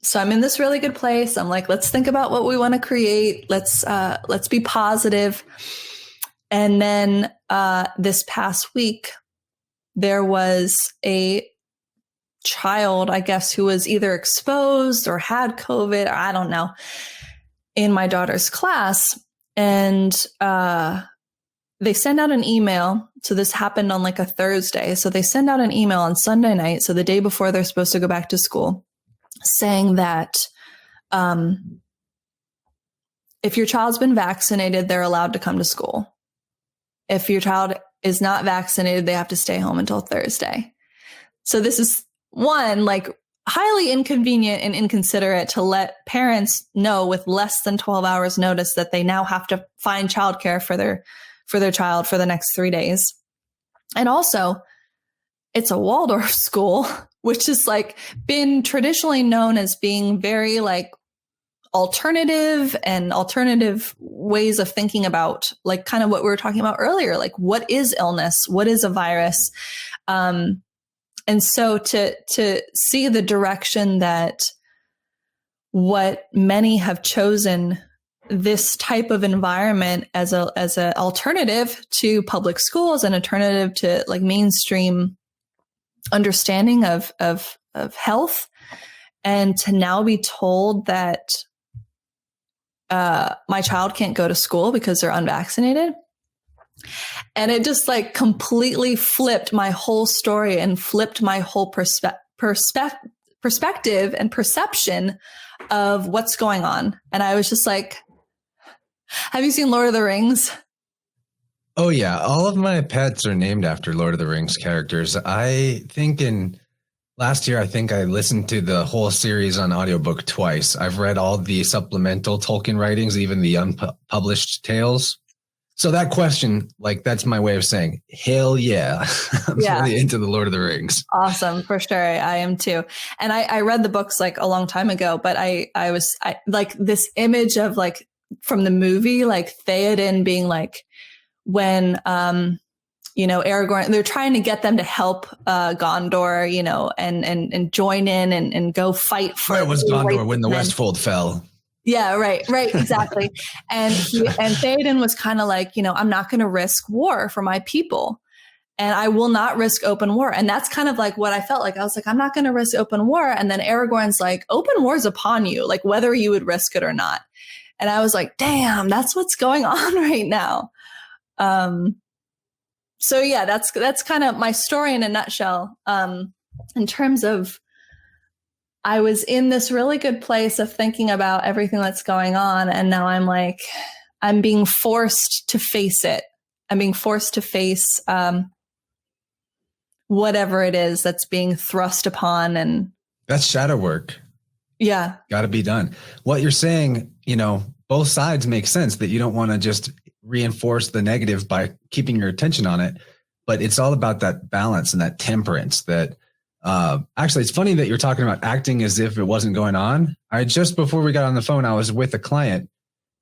so I'm in this really good place. I'm like, let's think about what we want to create. Let's be positive. And then this past week, there was a child, I guess, who was either exposed or had COVID, or I don't know, in my daughter's class. And they send out an email. So this happened on like a Thursday. So they send out an email on Sunday night, so the day before they're supposed to go back to school, saying that if your child's been vaccinated, they're allowed to come to school. If your child is not vaccinated, they have to stay home until Thursday. So this is one, like highly inconvenient and inconsiderate to let parents know with less than 12 hours notice that they now have to find childcare for for their child for the next 3 days. And also, it's a Waldorf school, which is like been traditionally known as being very like alternative and alternative ways of thinking about like kind of what we were talking about earlier, like what is illness? What is a virus? And so to see the direction that what many have chosen this type of environment as a alternative to public schools, an alternative to like mainstream understanding of health, and to now be told that my child can't go to school because they're unvaccinated. And it just like completely flipped my whole story and flipped my whole perspective and perception of what's going on. And I was just like, have you seen Lord of the Rings? Oh yeah. All of my pets are named after Lord of the Rings characters. I think last year, I think I listened to the whole series on audiobook twice. I've read all the supplemental Tolkien writings, even the unpublished tales. So that question, like, that's my way of saying, hell yeah. I'm really into the Lord of the Rings. Awesome. For sure. I am too. And I read the books like a long time ago, but I like this image of like from the movie, like Theoden being like when, Aragorn, they're trying to get them to help Gondor, and join in and go fight for. Where was Gondor when the Westfold fell? Yeah, right, exactly. and Theoden was kind of like, I'm not going to risk war for my people, and I will not risk open war. And that's kind of like what I felt like. I was like, I'm not going to risk open war. And then Aragorn's like, open war is upon you, like whether you would risk it or not. And I was like, damn, that's what's going on right now. So yeah, that's kind of my story in a nutshell. In terms of, I was in this really good place of thinking about everything that's going on. And now I'm being forced to face it. I'm being forced to face, whatever it is that's being thrust upon. And that's shadow work. Yeah. Got to be done. What you're saying, both sides make sense, that you don't want to just reinforce the negative by keeping your attention on it. But it's all about that balance and that temperance that, actually, it's funny that you're talking about acting as if it wasn't going on. Just before we got on the phone, I was with a client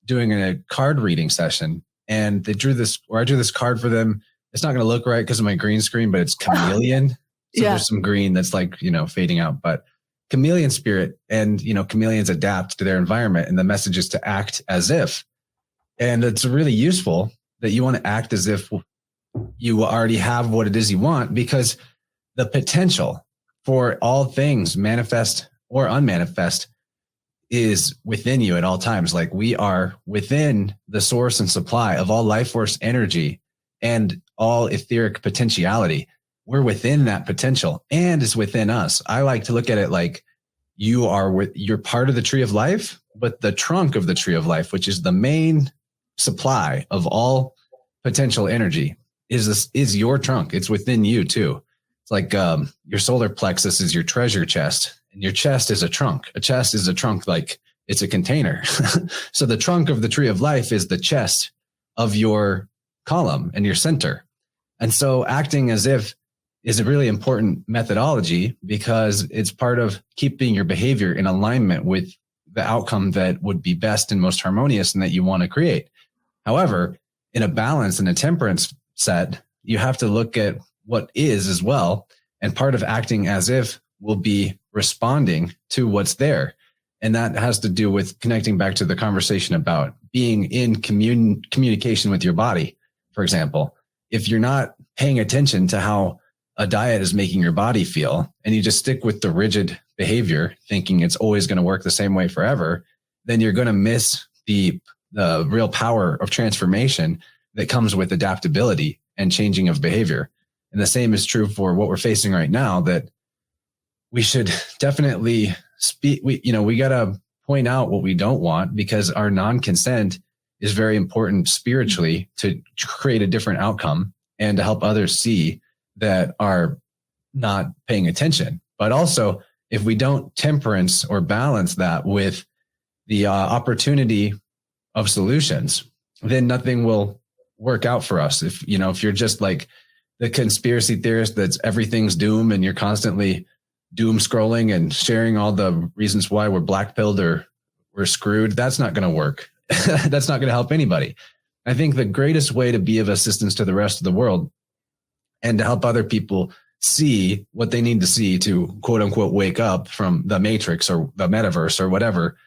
doing a card reading session, and I drew this card for them. It's not going to look right because of my green screen, but it's chameleon. So there's some green that's like, fading out, but chameleon spirit, and, chameleons adapt to their environment, and the message is to act as if. And it's really useful that you want to act as if you already have what it is you want, because the potential for all things, manifest or unmanifest, is within you at all times. Like, we are within the source and supply of all life force energy and all etheric potentiality. We're within that potential, and it's within us. I like to look at it like you're part of the tree of life, but the trunk of the tree of life, which is the main supply of all potential energy, is your trunk. It's within you too. It's like your solar plexus is your treasure chest, and your chest is a trunk. A chest is a trunk, like it's a container. So the trunk of the tree of life is the chest of your column and your center. And so acting as if is a really important methodology, because it's part of keeping your behavior in alignment with the outcome that would be best and most harmonious and that you want to create. However, in a balance and a temperance set, you have to look at what is as well. And part of acting as if will be responding to what's there. And that has to do with connecting back to the conversation about being in communication with your body. For example, if you're not paying attention to how a diet is making your body feel, and you just stick with the rigid behavior, thinking it's always going to work the same way forever, then you're going to miss the real power of transformation that comes with adaptability and changing of behavior. And the same is true for what we're facing right now, that we should definitely speak. We got to point out what we don't want, because our non-consent is very important spiritually to create a different outcome and to help others see that are not paying attention. But also, if we don't temperance or balance that with the opportunity of solutions, then nothing will work out for us. If you're just like the conspiracy theorist that's everything's doom and you're constantly doom scrolling and sharing all the reasons why we're blackpilled or we're screwed, that's not going to work. That's not going to help anybody. I think the greatest way to be of assistance to the rest of the world and to help other people see what they need to see to quote unquote wake up from the matrix or the metaverse or whatever.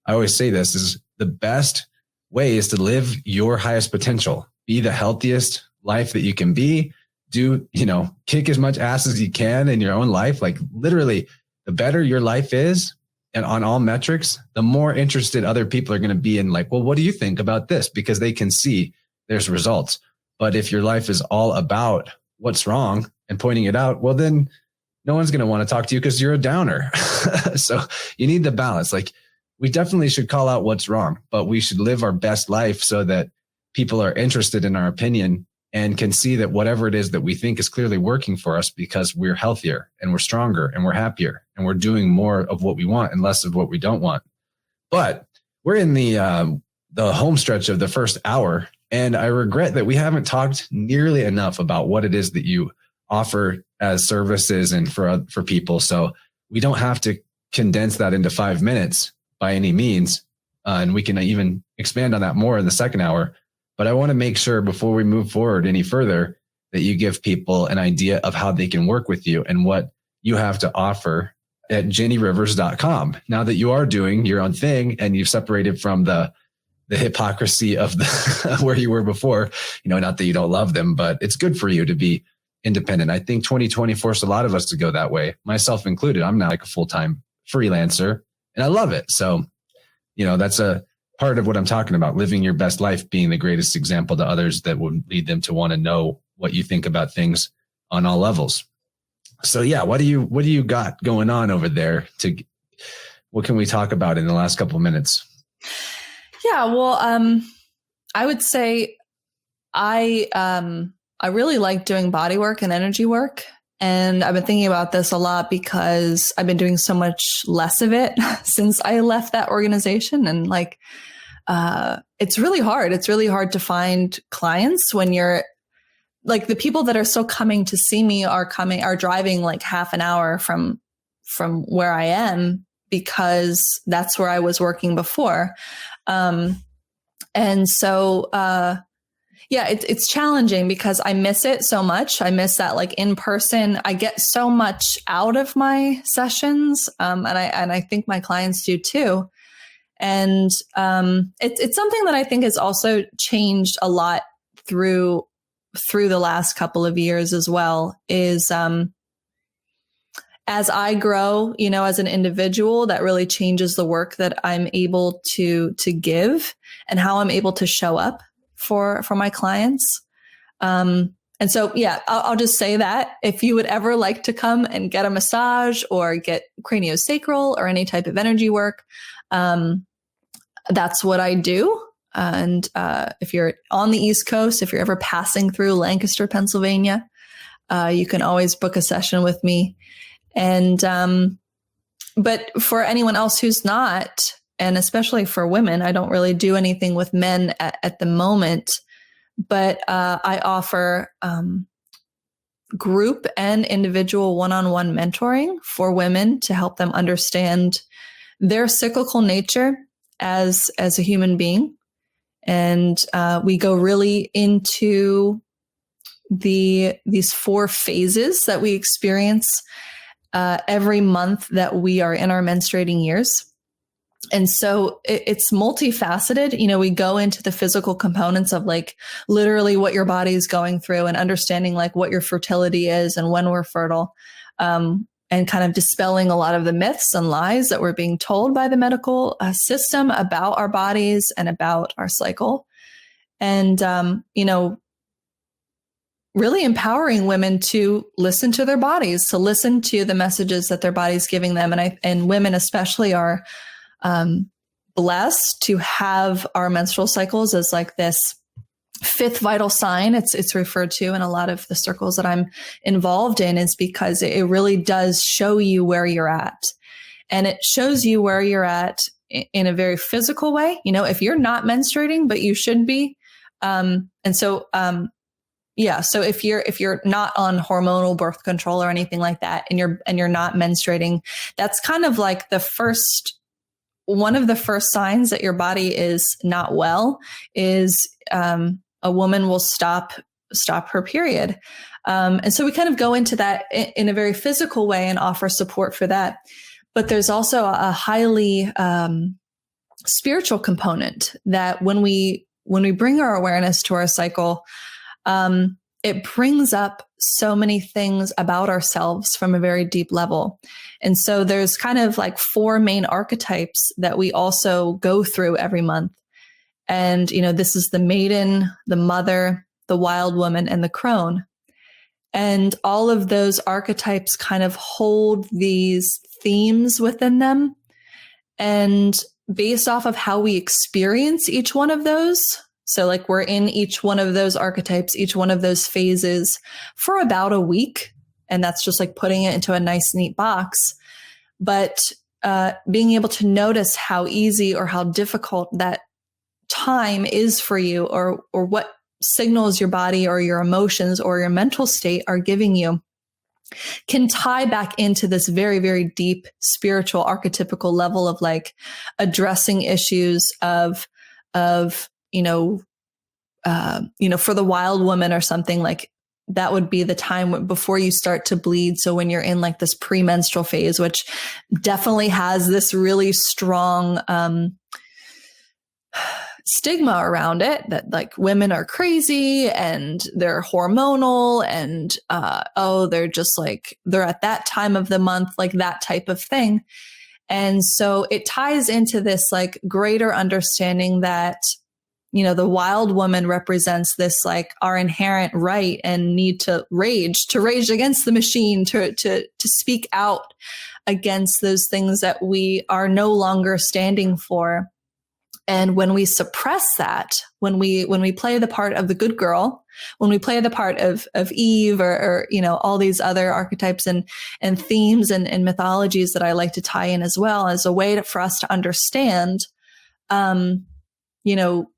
I always say this is the best way is to live your highest potential, be the healthiest life that you can be, kick as much ass as you can in your own life. Like literally the better your life is and on all metrics, the more interested other people are going to be in like, well, what do you think about this? Because they can see there's results. But if your life is all about what's wrong and pointing it out, well, then no one's going to want to talk to you because you're a downer. So you need the balance. Like we definitely should call out what's wrong, but we should live our best life so that people are interested in our opinion and can see that whatever it is that we think is clearly working for us because we're healthier and we're stronger and we're happier and we're doing more of what we want and less of what we don't want. But we're in the home stretch of the first hour, and I regret that we haven't talked nearly enough about what it is that you offer as services and for people. So we don't have to condense that into 5 minutes by any means. And we can even expand on that more in the second hour. But I want to make sure before we move forward any further that you give people an idea of how they can work with you and what you have to offer at jennyrivers.com. Now that you are doing your own thing and you've separated from the hypocrisy of where you were before, not that you don't love them, but it's good for you to be independent. I think 2020 forced a lot of us to go that way, myself included. I'm now like a full-time freelancer and I love it. So, that's a part of what I'm talking about, living your best life, being the greatest example to others that would lead them to want to know what you think about things on all levels. So yeah, what do you got going on over there? What can we talk about in the last couple of minutes? Yeah, well, I would say I really like doing body work and energy work. And I've been thinking about this a lot because I've been doing so much less of it since I left that organization. And it's really hard. It's really hard to find clients when you're like the people that are still coming to see me are driving like half an hour from where I am because that's where I was working before. And so, it's challenging because I miss it so much. I miss that like in person. I get so much out of my sessions. And I think my clients do too. And it's something that I think has also changed a lot through the last couple of years as well is as I grow, as an individual, that really changes the work that I'm able to give and how I'm able to show up for my clients. And so, I'll just say that if you would ever like to come and get a massage or get craniosacral or any type of energy work, that's what I do. And if you're on the East Coast, if you're ever passing through Lancaster, Pennsylvania, you can always book a session with me. And but for anyone else who's not, and especially for women, I don't really do anything with men at the moment, but I offer group and individual one-on-one mentoring for women to help them understand their cyclical nature as a human being. And we go really into these 4 phases that we experience every month that we are in our menstruating years. And so it's multifaceted. We go into the physical components of like literally what your body is going through and understanding like what your fertility is and when we're fertile, and kind of dispelling a lot of the myths and lies that we're being told by the medical system about our bodies and about our cycle. And, really empowering women to listen to their bodies, to listen to the messages that their body's giving them. And women especially are blessed to have our menstrual cycles as like this 5th vital sign. It's referred to in a lot of the circles that I'm involved in, is because it really does show you where you're at. And it shows you where you're at in a very physical way. If you're not menstruating, but you should be, And so, yeah. So if you're not on hormonal birth control or anything like that, and you're not menstruating, that's kind of like one of the first signs that your body is not well is, a woman will stop her period. And so we kind of go into that in a very physical way and offer support for that. But there's also a highly, spiritual component that when we bring our awareness to our cycle, it brings up so many things about ourselves from a very deep level. And so there's kind of like 4 main archetypes that we also go through every month. And, this is the maiden, the mother, the wild woman, and the crone. And all of those archetypes kind of hold these themes within them. And based off of how we experience each one of those, so like we're in each one of those archetypes, each one of those phases for about a week. And that's just like putting it into a nice, neat box. But being able to notice how easy or how difficult that time is for you, or what signals your body or your emotions or your mental state are giving you, can tie back into this very, very deep spiritual archetypical level of like addressing issues of for the wild woman or something, like that would be the time before you start to bleed. So when you're in like this premenstrual phase, which definitely has this really strong stigma around it, that like women are crazy and they're hormonal and they're just like, they're at that time of the month, like that type of thing. And so it ties into this like greater understanding that, the wild woman represents this like our inherent right and need to rage against the machine, to speak out against those things that we are no longer standing for. And when we suppress that, when we play the part of the good girl, when we play the part of Eve or all these other archetypes and themes and mythologies that I like to tie in as well as a way for us to understand,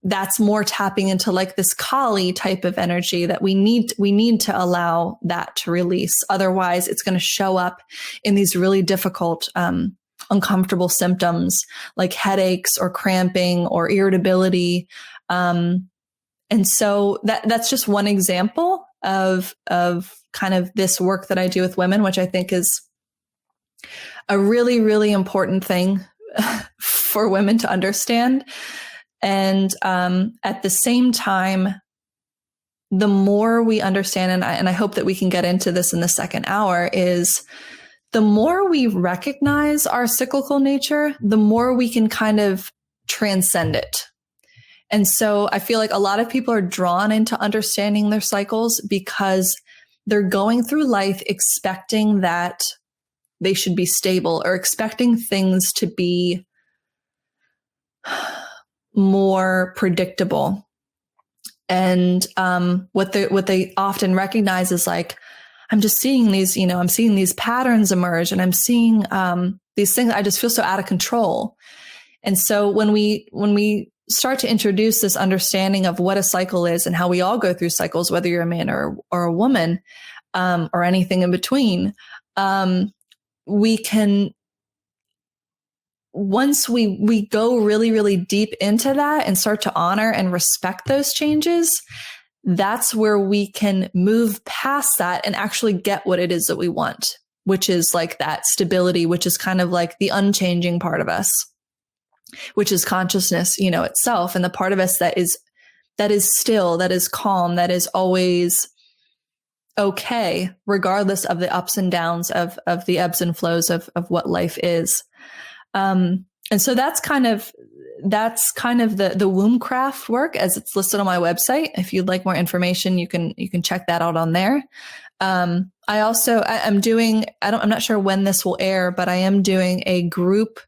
that's more tapping into like this Kali type of energy that we need to allow that to release. Otherwise, it's going to show up in these really difficult, uncomfortable symptoms like headaches or cramping or irritability. And so that's just one example of kind of this work that I do with women, which I think is a really, really important thing for women to understand. And at the same time, the more we understand, and I hope that we can get into this in the second hour, is the more we recognize our cyclical nature, the more we can kind of transcend it. And so I feel like a lot of people are drawn into understanding their cycles because they're going through life expecting that they should be stable or expecting things to be more predictable. And what they often recognize is like, I'm just seeing these, I'm seeing these patterns emerge, and I'm seeing these things. I just feel so out of control. And so when we start to introduce this understanding of what a cycle is and how we all go through cycles, whether you're a man or a woman, or anything in between, we can, once we go really, really deep into that and start to honor and respect those changes, that's where we can move past that and actually get what it is that we want, which is like that stability, which is kind of like the unchanging part of us, which is consciousness, itself. And the part of us that is still, that is calm, that is always okay, regardless of the ups and downs of the ebbs and flows of what life is. And so that's kind of the Wombcraft work as it's listed on my website. If you'd like more information, you can check that out on there. I'm not sure when this will air, but I am doing a group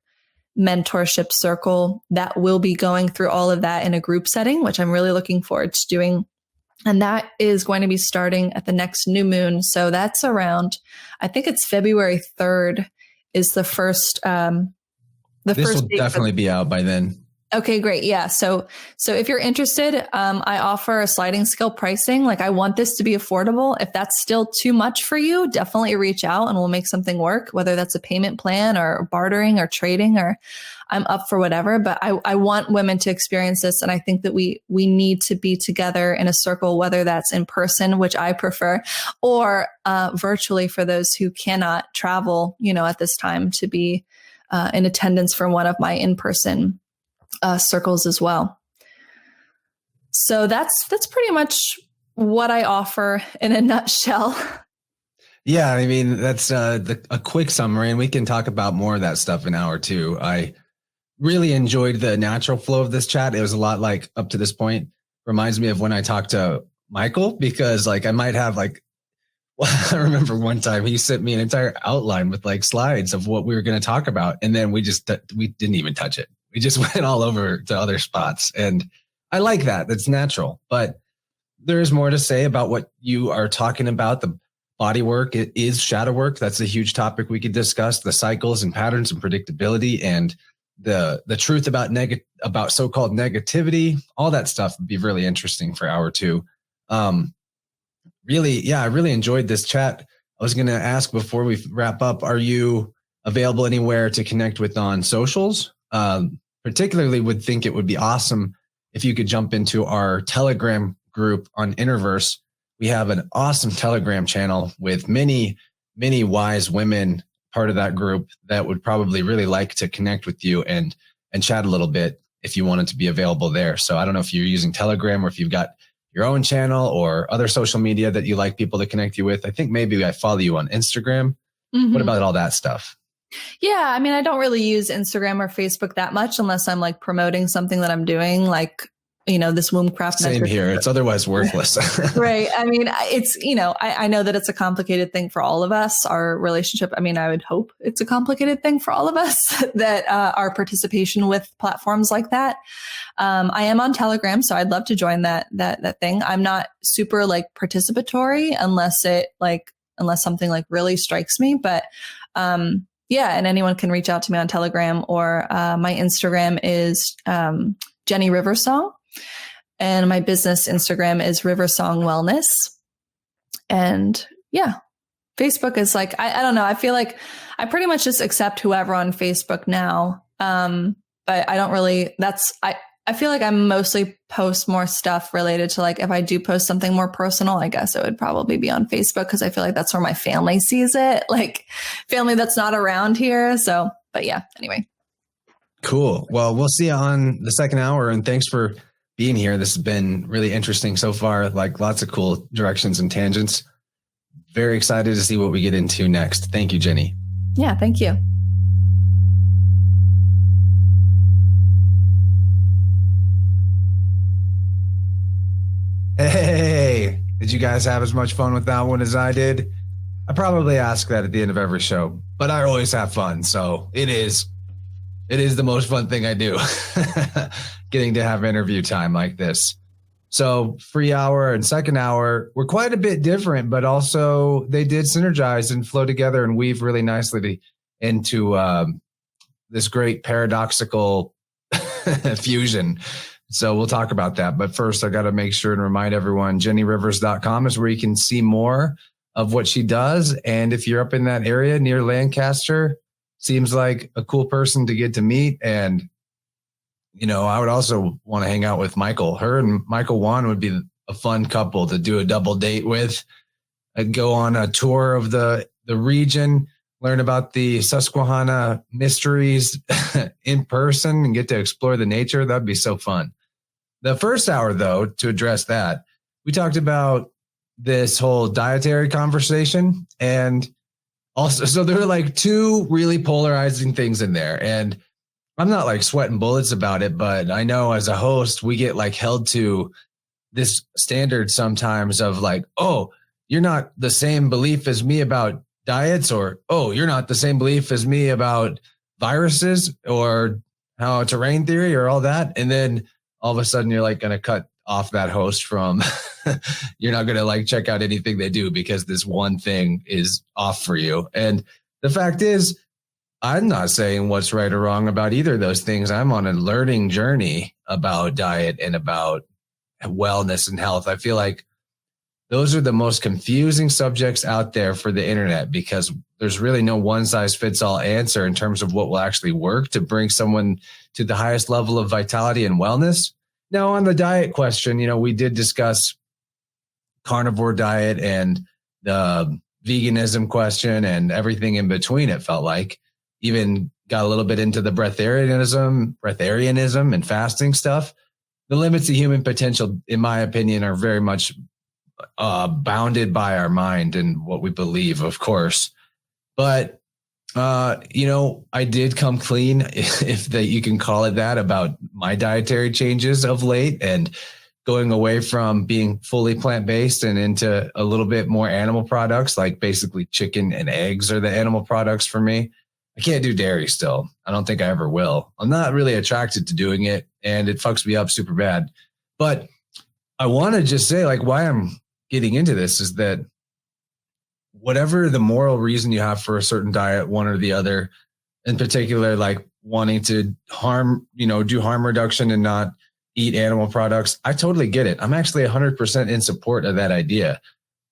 mentorship circle that will be going through all of that in a group setting, which I'm really looking forward to doing. And that is going to be starting at the next new moon. So that's around, I think it's February 3rd is the first, this will definitely be out by then. Okay, great. Yeah. So if you're interested, I offer a sliding scale pricing. Like I want this to be affordable. If that's still too much for you, definitely reach out and we'll make something work, whether that's a payment plan or bartering or trading, or I'm up for whatever. But I want women to experience this. And I think that we need to be together in a circle, whether that's in person, which I prefer, or virtually for those who cannot travel, at this time, to be in attendance for one of my in-person circles as well. So that's pretty much what I offer in a nutshell. Yeah, I mean, that's a quick summary, and we can talk about more of that stuff in hour two. I really enjoyed the natural flow of this chat. It was a lot like up to this point. Reminds me of when I talked to Michael, because like I might have like, well, I remember one time he sent me an entire outline with like slides of what we were going to talk about. And then we didn't even touch it. We just went all over to other spots. And I like that. That's natural. But there is more to say about what you are talking about. The body work, it is shadow work. That's a huge topic we could discuss. The cycles and patterns and predictability, and the truth about so-called negativity. All that stuff would be really interesting for hour two. Really, yeah, I really enjoyed this chat. I was going to ask before we wrap up, are you available anywhere to connect with on socials? Particularly would think it would be awesome if you could jump into our Telegram group on InnerVerse. We have an awesome Telegram channel with many, many wise women part of that group that would probably really like to connect with you and chat a little bit if you wanted to be available there. So I don't know if you're using Telegram or if you've got your own channel or other social media that you like people to connect you with. I think maybe I follow you on Instagram. Mm-hmm. What about all that stuff? Yeah, I mean, I don't really use Instagram or Facebook that much unless I'm like promoting something that I'm doing, like, this Wombcraft. Same here. It's otherwise worthless. Right. I mean, it's, I know that it's a complicated thing for all of us, our relationship. I mean, I would hope it's a complicated thing for all of us that our participation with platforms like that. I am on Telegram, so I'd love to join that thing. I'm not super like participatory unless something like really strikes me. But yeah, and anyone can reach out to me on Telegram, or my Instagram is Jenny Riversong. And my business Instagram is Riversong Wellness. And yeah, Facebook is like, I don't know. I feel like I pretty much just accept whoever on Facebook now. But I don't really, I feel like I mostly post more stuff related to, like, if I do post something more personal, I guess it would probably be on Facebook, because I feel like that's where my family sees it, like family that's not around here. So, but yeah, anyway. Cool. Well, we'll see you on the second hour, and thanks for being here. This has been really interesting so far, like lots of cool directions and tangents. Very excited to see what we get into next. Thank you, Jenny. Yeah, thank you. Hey, did you guys have as much fun with that one as I did? I probably ask that at the end of every show, but I always have fun. So it is the most fun thing I do, getting to have interview time like this. So free hour and second hour were quite a bit different, but also they did synergize and flow together and weave really nicely into this great paradoxical fusion. So we'll talk about that. But first, I got to make sure and remind everyone, jennyrivers.com is where you can see more of what she does. And if you're up in that area near Lancaster, seems like a cool person to get to meet. And, I would also want to hang out with Michael. Her and Michael Wann would be a fun couple to do a double date with. I'd go on a tour of the region, learn about the Susquehanna mysteries in person, and get to explore the nature. That'd be so fun. The first hour, though, to address that, we talked about this whole dietary conversation. And also, so there were like two really polarizing things in there. And I'm not like sweating bullets about it, but I know as a host, we get like held to this standard sometimes of like, oh, you're not the same belief as me about diets, or, oh, you're not the same belief as me about viruses or how terrain theory or all that. And then all of a sudden you're like going to cut off that host from, you're not going to like check out anything they do because this one thing is off for you. And the fact is, I'm not saying what's right or wrong about either of those things. I'm on a learning journey about diet and about wellness and health. I feel like those are the most confusing subjects out there for the internet because there's really no one size fits all answer in terms of what will actually work to bring someone to the highest level of vitality and wellness. Now, on the diet question, we did discuss carnivore diet and the veganism question and everything in between, it felt like. Even got a little bit into the breatharianism and fasting stuff. The limits of human potential, in my opinion, are very much bounded by our mind and what we believe, of course. But, I did come clean, if you can call it that, about my dietary changes of late and going away from being fully plant-based and into a little bit more animal products, like basically chicken and eggs are the animal products for me. I can't do dairy still. I don't think I ever will. I'm not really attracted to doing it, and it fucks me up super bad. But I want to just say, why I'm getting into this is that whatever the moral reason you have for a certain diet, one or the other, in particular, like wanting to do harm reduction and not eat animal products, I totally get it. I'm actually 100% in support of that idea.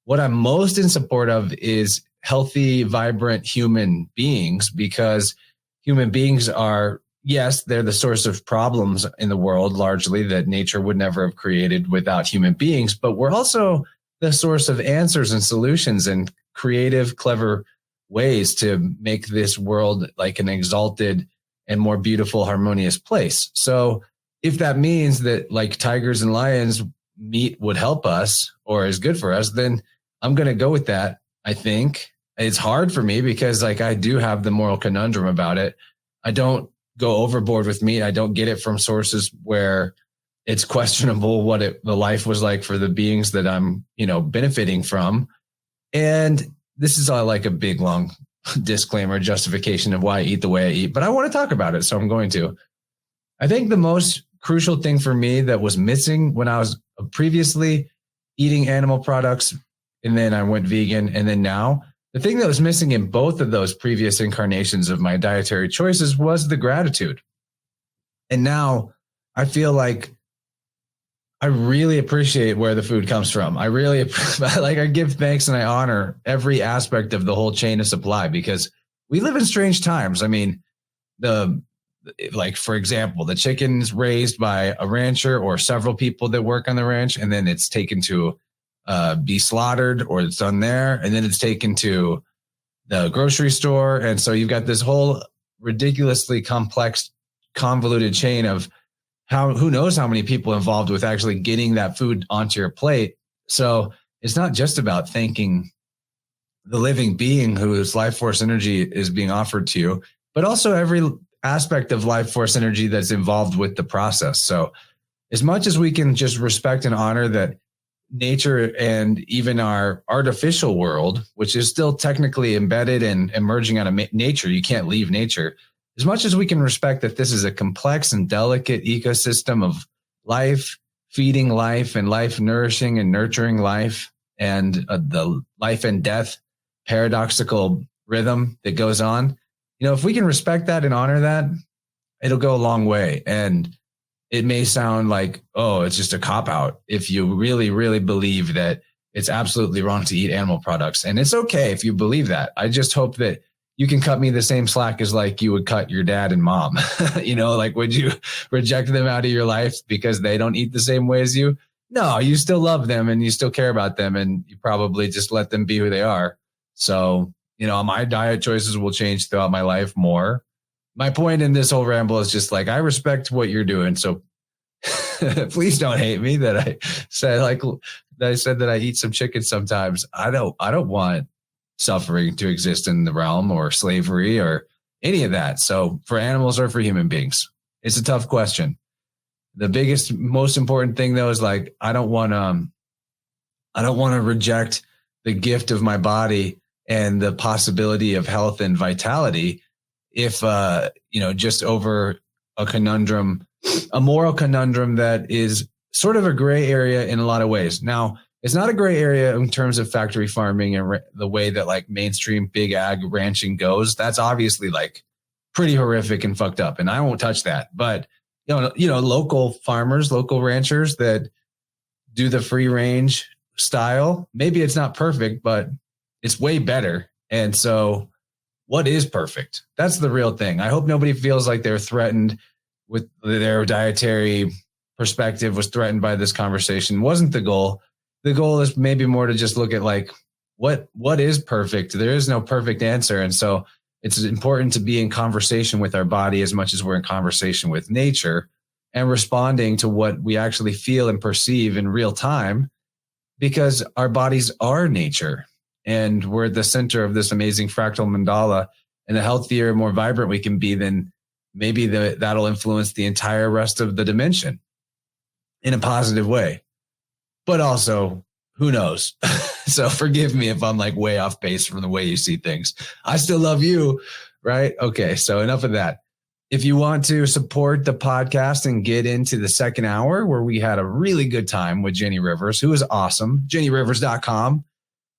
What I'm most in support of is healthy, vibrant human beings, because human beings are, yes, they're the source of problems in the world largely that nature would never have created without human beings, but we're also the source of answers and solutions and creative, clever ways to make this world like an exalted and more beautiful, harmonious place. So if that means that like tigers and lions meat would help us or is good for us, then I'm going to go with that. I think it's hard for me because I do have the moral conundrum about it. I don't go overboard with meat. I don't get it from sources where it's questionable what the life was like for the beings that I'm, benefiting from. And this is all like a big, long disclaimer, justification of why I eat the way I eat, but I want to talk about it. So I'm going to. I think the most crucial thing for me that was missing when I was previously eating animal products, and then I went vegan, and then now, the thing that was missing in both of those previous incarnations of my dietary choices was the gratitude. And now I feel like I really appreciate where the food comes from. I really I give thanks and I honor every aspect of the whole chain of supply because we live in strange times. I mean, for example, the chicken's raised by a rancher or several people that work on the ranch, and then it's taken to be slaughtered, or it's done there, and then it's taken to the grocery store. And so you've got this whole ridiculously complex, convoluted chain of who knows how many people involved with actually getting that food onto your plate. So it's not just about thanking the living being whose life force energy is being offered to you, but also every aspect of life force energy that's involved with the process. So as much as we can just respect and honor that nature and even our artificial world, which is still technically embedded and emerging out of nature, you can't leave nature. As much as we can respect that this is a complex and delicate ecosystem of life, feeding life and life nourishing and nurturing life, and the life and death paradoxical rhythm that goes on, if we can respect that and honor that, it'll go a long way. And it may sound like, oh, it's just a cop-out if you really, really believe that it's absolutely wrong to eat animal products. And it's okay if you believe that. I just hope that you can cut me the same slack as you would cut your dad and mom. Would you reject them out of your life because they don't eat the same way as you? No, you still love them and you still care about them, and you probably just let them be who they are. So, my diet choices will change throughout my life more. My point in this whole ramble is just I respect what you're doing. So please don't hate me that I said that I eat some chicken sometimes. I don't want suffering to exist in the realm or slavery or any of that. So for animals or for human beings, it's a tough question. The biggest, most important thing though is I don't want to reject the gift of my body and the possibility of health and vitality if, just over a conundrum, a moral conundrum that is sort of a gray area in a lot of ways. Now, it's not a gray area in terms of factory farming and the way that mainstream big ag ranching goes. That's obviously pretty horrific and fucked up, and I won't touch that. But local farmers, local ranchers that do the free range style, maybe it's not perfect, but it's way better. And so what is perfect? That's the real thing. I hope nobody feels like they're threatened with their dietary perspective was threatened by this conversation. Wasn't the goal. The goal is maybe more to just look at like, what is perfect? There is no perfect answer. And so it's important to be in conversation with our body as much as we're in conversation with nature and responding to what we actually feel and perceive in real time, because our bodies are nature and we're at the center of this amazing fractal mandala. And the healthier, more vibrant we can be, then maybe that'll influence the entire rest of the dimension in a positive way. But also, who knows? So forgive me if I'm like way off base from the way you see things. I still love you, right? Okay, so enough of that. If you want to support the podcast and get into the second hour where we had a really good time with Jenny Rivers, who is awesome, jennyrivers.com,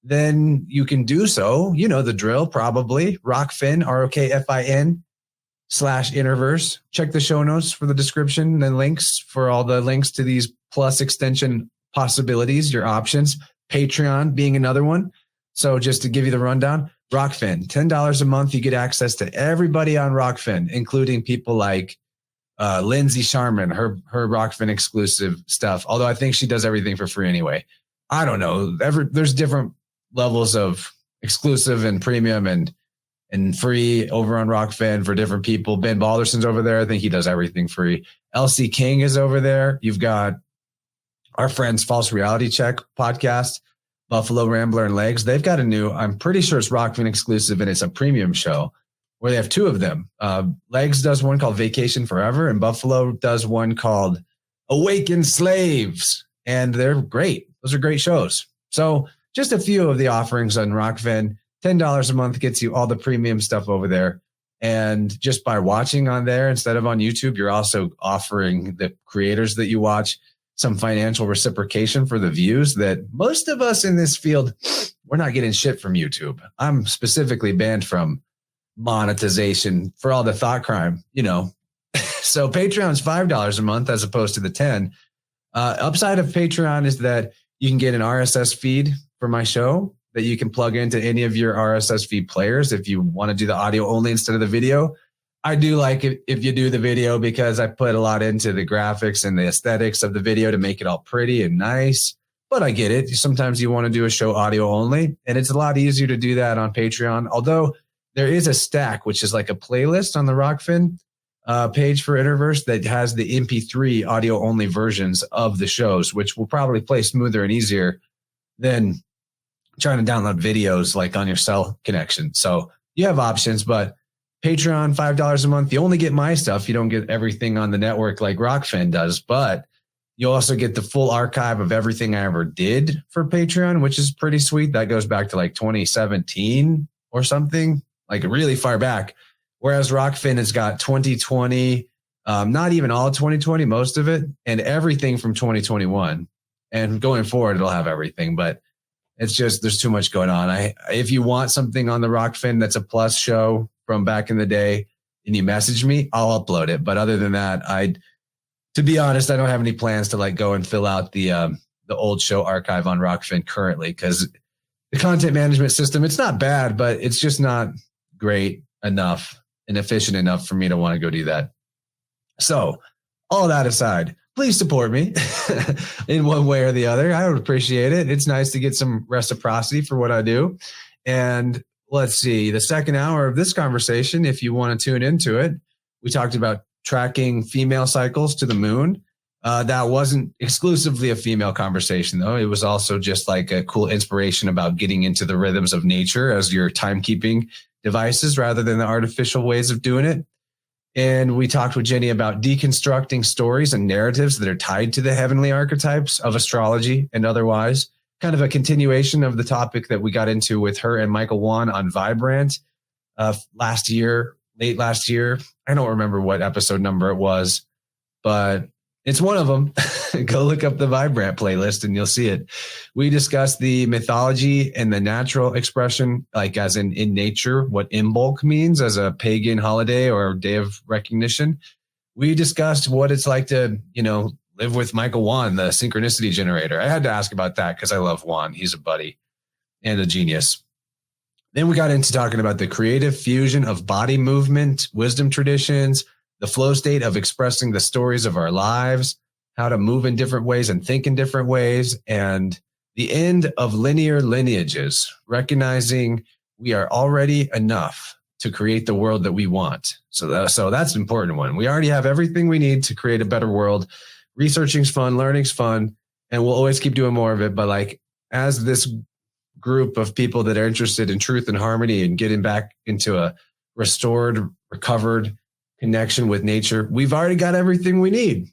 then you can do so. You know the drill, probably. Rockfin, ROKFIN/InnerVerse. Check the show notes for the description and links for all the links to these plus extension possibilities, your options. Patreon being another one. So just to give you the rundown, Rockfin, $10 a month. You get access to everybody on Rockfin, including people like Lindsay Sharman, her Rockfin exclusive stuff. Although I think she does everything for free anyway. I don't know. There's different levels of exclusive and premium and free over on Rockfin for different people. Ben Balderson's over there. I think he does everything free. LC King is over there. You've got our friends False Reality Check podcast, Buffalo Rambler and Legs. They've got a new, I'm pretty sure it's Rockfin exclusive, and it's a premium show where they have two of them. Legs does one called Vacation Forever, and Buffalo does one called Awakened Slaves. And they're great. Those are great shows. So just a few of the offerings on Rockfin. $10 a month gets you all the premium stuff over there. And just by watching on there instead of on YouTube, you're also offering the creators that you watch some financial reciprocation for the views that most of us in this field, we're not getting shit from YouTube. I'm specifically banned from monetization for all the thought crime, So Patreon's $5 a month as opposed to the 10. Upside of Patreon is that you can get an RSS feed for my show that you can plug into any of your RSS feed players if you want to do the audio only instead of the video. I do like it if you do the video because I put a lot into the graphics and the aesthetics of the video to make it all pretty and nice. But I get it. Sometimes you want to do a show audio only, and it's a lot easier to do that on Patreon. Although there is a stack, which is like a playlist on the Rockfin page for InnerVerse that has the MP3 audio only versions of the shows, which will probably play smoother and easier than trying to download videos like on your cell connection. So you have options, but Patreon, $5 a month. You only get my stuff. You don't get everything on the network like Rockfin does, but you also get the full archive of everything I ever did for Patreon, which is pretty sweet. That goes back to like 2017 or something, like really far back. Whereas Rockfin has got 2020, not even all 2020, most of it, and everything from 2021. And going forward, it'll have everything, but it's just, there's too much going on. If you want something on the Rockfin that's a plus show from back in the day and you message me, I'll upload it. But other than that, to be honest, I don't have any plans to like go and fill out the old show archive on Rockfin currently, because the content management system, it's not bad, but it's just not great enough and efficient enough for me to want to go do that. So all that aside, please support me in one way or the other. I would appreciate it. It's nice to get some reciprocity for what I do. And let's see, the second hour of this conversation, if you want to tune into it, we talked about tracking female cycles to the moon. That wasn't exclusively a female conversation, though. It was also just like a cool inspiration about getting into the rhythms of nature as your timekeeping devices rather than the artificial ways of doing it. And we talked with Jenny about deconstructing stories and narratives that are tied to the heavenly archetypes of astrology and otherwise. Kind of a continuation of the topic that we got into with her and Michael Wann on Vibrant late last year. I don't remember what episode number it was, but It's one of them. Go look up the Vibrant playlist and you'll see it. We discussed the mythology and the natural expression, like as in nature, what Imbolc means as a pagan holiday or day of recognition. We discussed what it's like to, live with Michael Wann, the synchronicity-generator. I had to ask about that because I love Wann. He's a buddy and a genius. Then we got into talking about the creative fusion of body movement, wisdom traditions, the flow state of expressing the stories of our lives, how to move in different ways and think in different ways, and the end of linear lineages, recognizing we are already enough to create the world that we want. So that's an important one. We already have everything we need to create a better world. Researching's fun, learning's fun, and we'll always keep doing more of it. But like as this group of people that are interested in truth and harmony and getting back into a restored, recovered connection with nature, we've already got everything we need.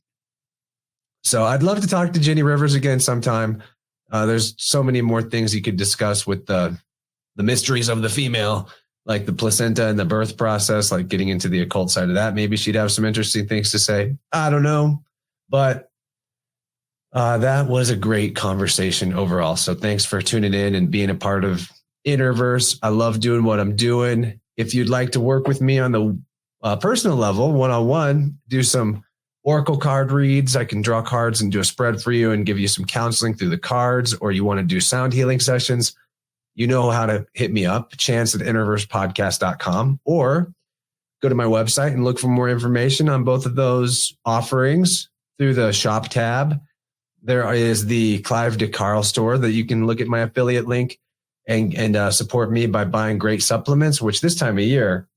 So I'd love to talk to Jenny Rivers again sometime. There's so many more things you could discuss with the mysteries of the female, like the placenta and the birth process, like getting into the occult side of that. Maybe she'd have some interesting things to say. I don't know. But that was a great conversation overall. So thanks for tuning in and being a part of InnerVerse. I love doing what I'm doing. If you'd like to work with me on the personal level, one-on-one, do some oracle card reads. I can draw cards and do a spread for you and give you some counseling through the cards, or you want to do sound healing sessions, you know how to hit me up, chance@innerversepodcast.com, or go to my website and look for more information on both of those offerings through the shop tab. There is the Clive DeCarl store that you can look at my affiliate link and support me by buying great supplements, which this time of year,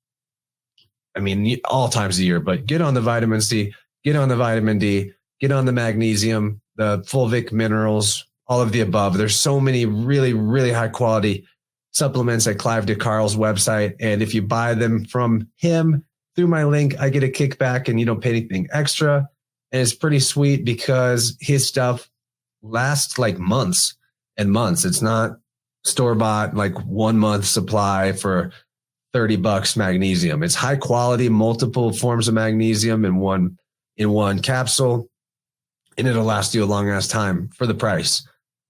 I mean, all times of year, but get on the vitamin C, get on the vitamin D, get on the magnesium, the fulvic minerals, all of the above. There's so many really, really high quality supplements at Clive DeCarl's website. And if you buy them from him through my link, I get a kickback and you don't pay anything extra. And it's pretty sweet because his stuff lasts like months and months. It's not store-bought, like 1 month supply for $30 magnesium. It's high quality, multiple forms of magnesium in one capsule, and it'll last you a long ass time for the price.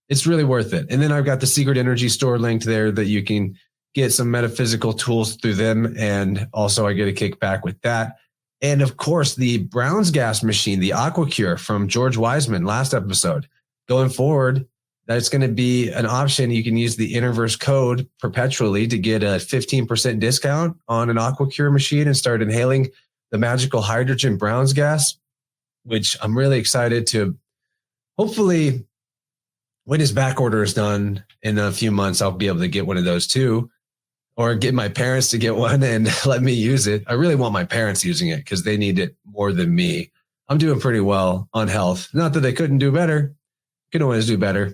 It's really worth it. And then I've got the Secret Energy store linked there that you can get some metaphysical tools through them. And also I get a kickback with that. And of course, the Brown's gas machine, the AquaCure from George Wiseman last episode. Going forward, that's going to be an option. You can use the InnerVerse code perpetually to get a 15% discount on an AquaCure machine and start inhaling the magical hydrogen Brown's gas, which I'm really excited to hopefully, when his back order is done in a few months, I'll be able to get one of those too, or get my parents to get one and let me use it. I really want my parents using it because they need it more than me. I'm doing pretty well on health. Not that they couldn't do better. Could always do better.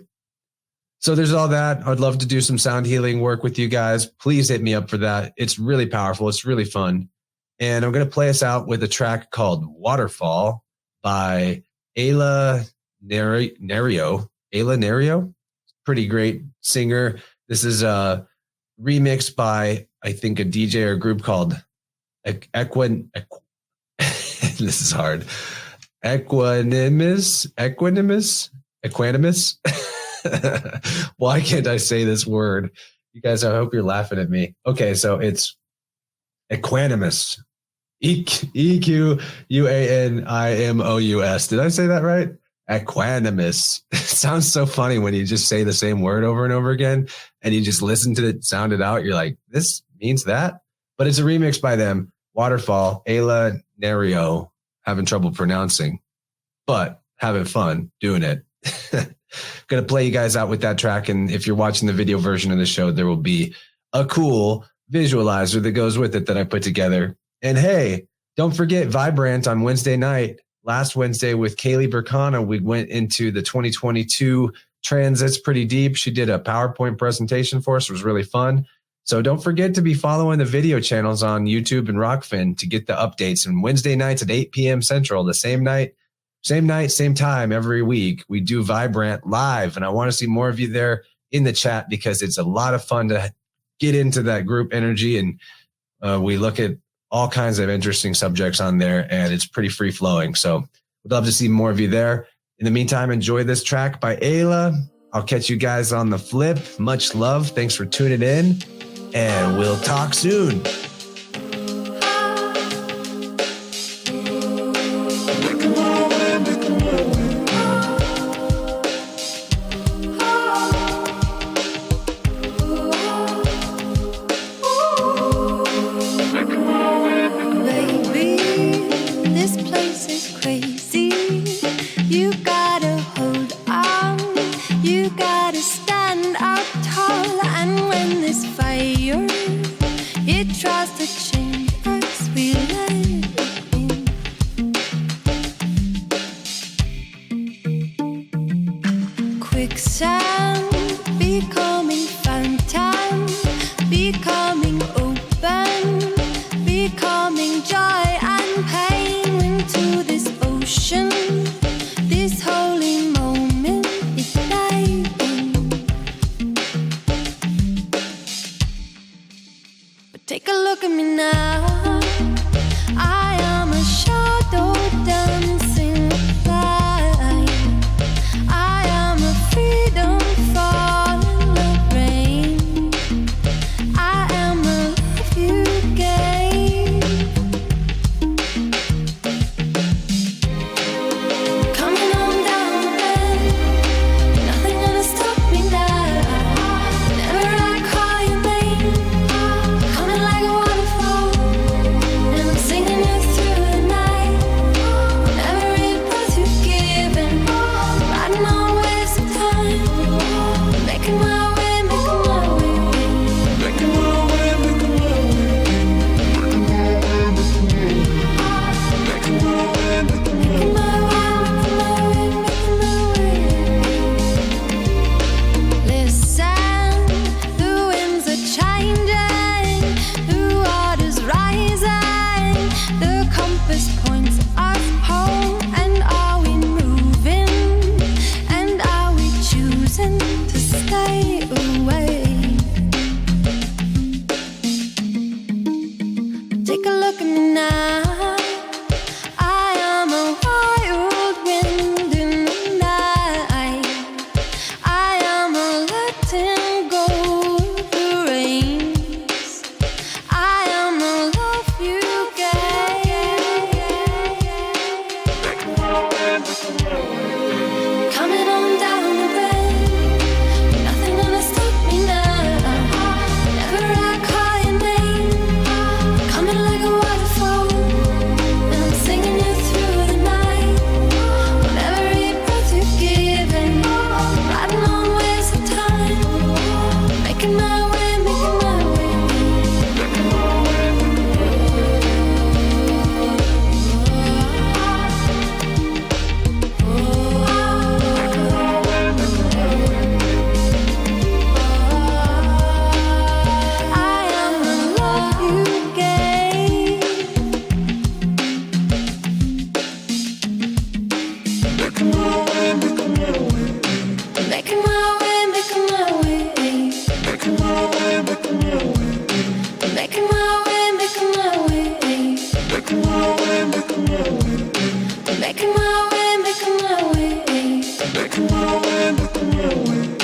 So there's all that. I'd love to do some sound healing work with you guys. Please hit me up for that. It's really powerful. It's really fun. And I'm going to play us out with a track called Waterfall by Ayla Nerio. Ayla Nerio, pretty great singer. This is a remix by, I think, a DJ or a group called This is hard. Equanimous. Why can't I say this word? You guys, I hope you're laughing at me. Okay, so it's equanimous. EQUANIMOUS. Did I say that right? Equanimous. It sounds so funny when you just say the same word over and over again and you just listen to it sound it out. You're like, this means that? But it's a remix by them. Waterfall, Ayla Nerio. Having trouble pronouncing, but having fun doing it. Gonna play you guys out with that track. And if you're watching the video version of the show, there will be a cool visualizer that goes with it that I put together. And hey, don't forget Vibrant on Wednesday night. Last Wednesday with Kaylee Burkana, we went into the 2022 transits pretty deep. She did a PowerPoint presentation for us. It was really fun. So don't forget to be following the video channels on YouTube and Rockfin to get the updates. And Wednesday nights at 8 p.m. Central, the same night, same time every week, we do Vibrant live. And I want to see more of you there in the chat because it's a lot of fun to get into that group energy. And we look at all kinds of interesting subjects on there and it's pretty free flowing. So We'd love to see more of you there. In the meantime, enjoy this track by Ayla. I'll catch you guys on the flip. Much love. Thanks for tuning in, and we'll talk soon. Making my way, making my way.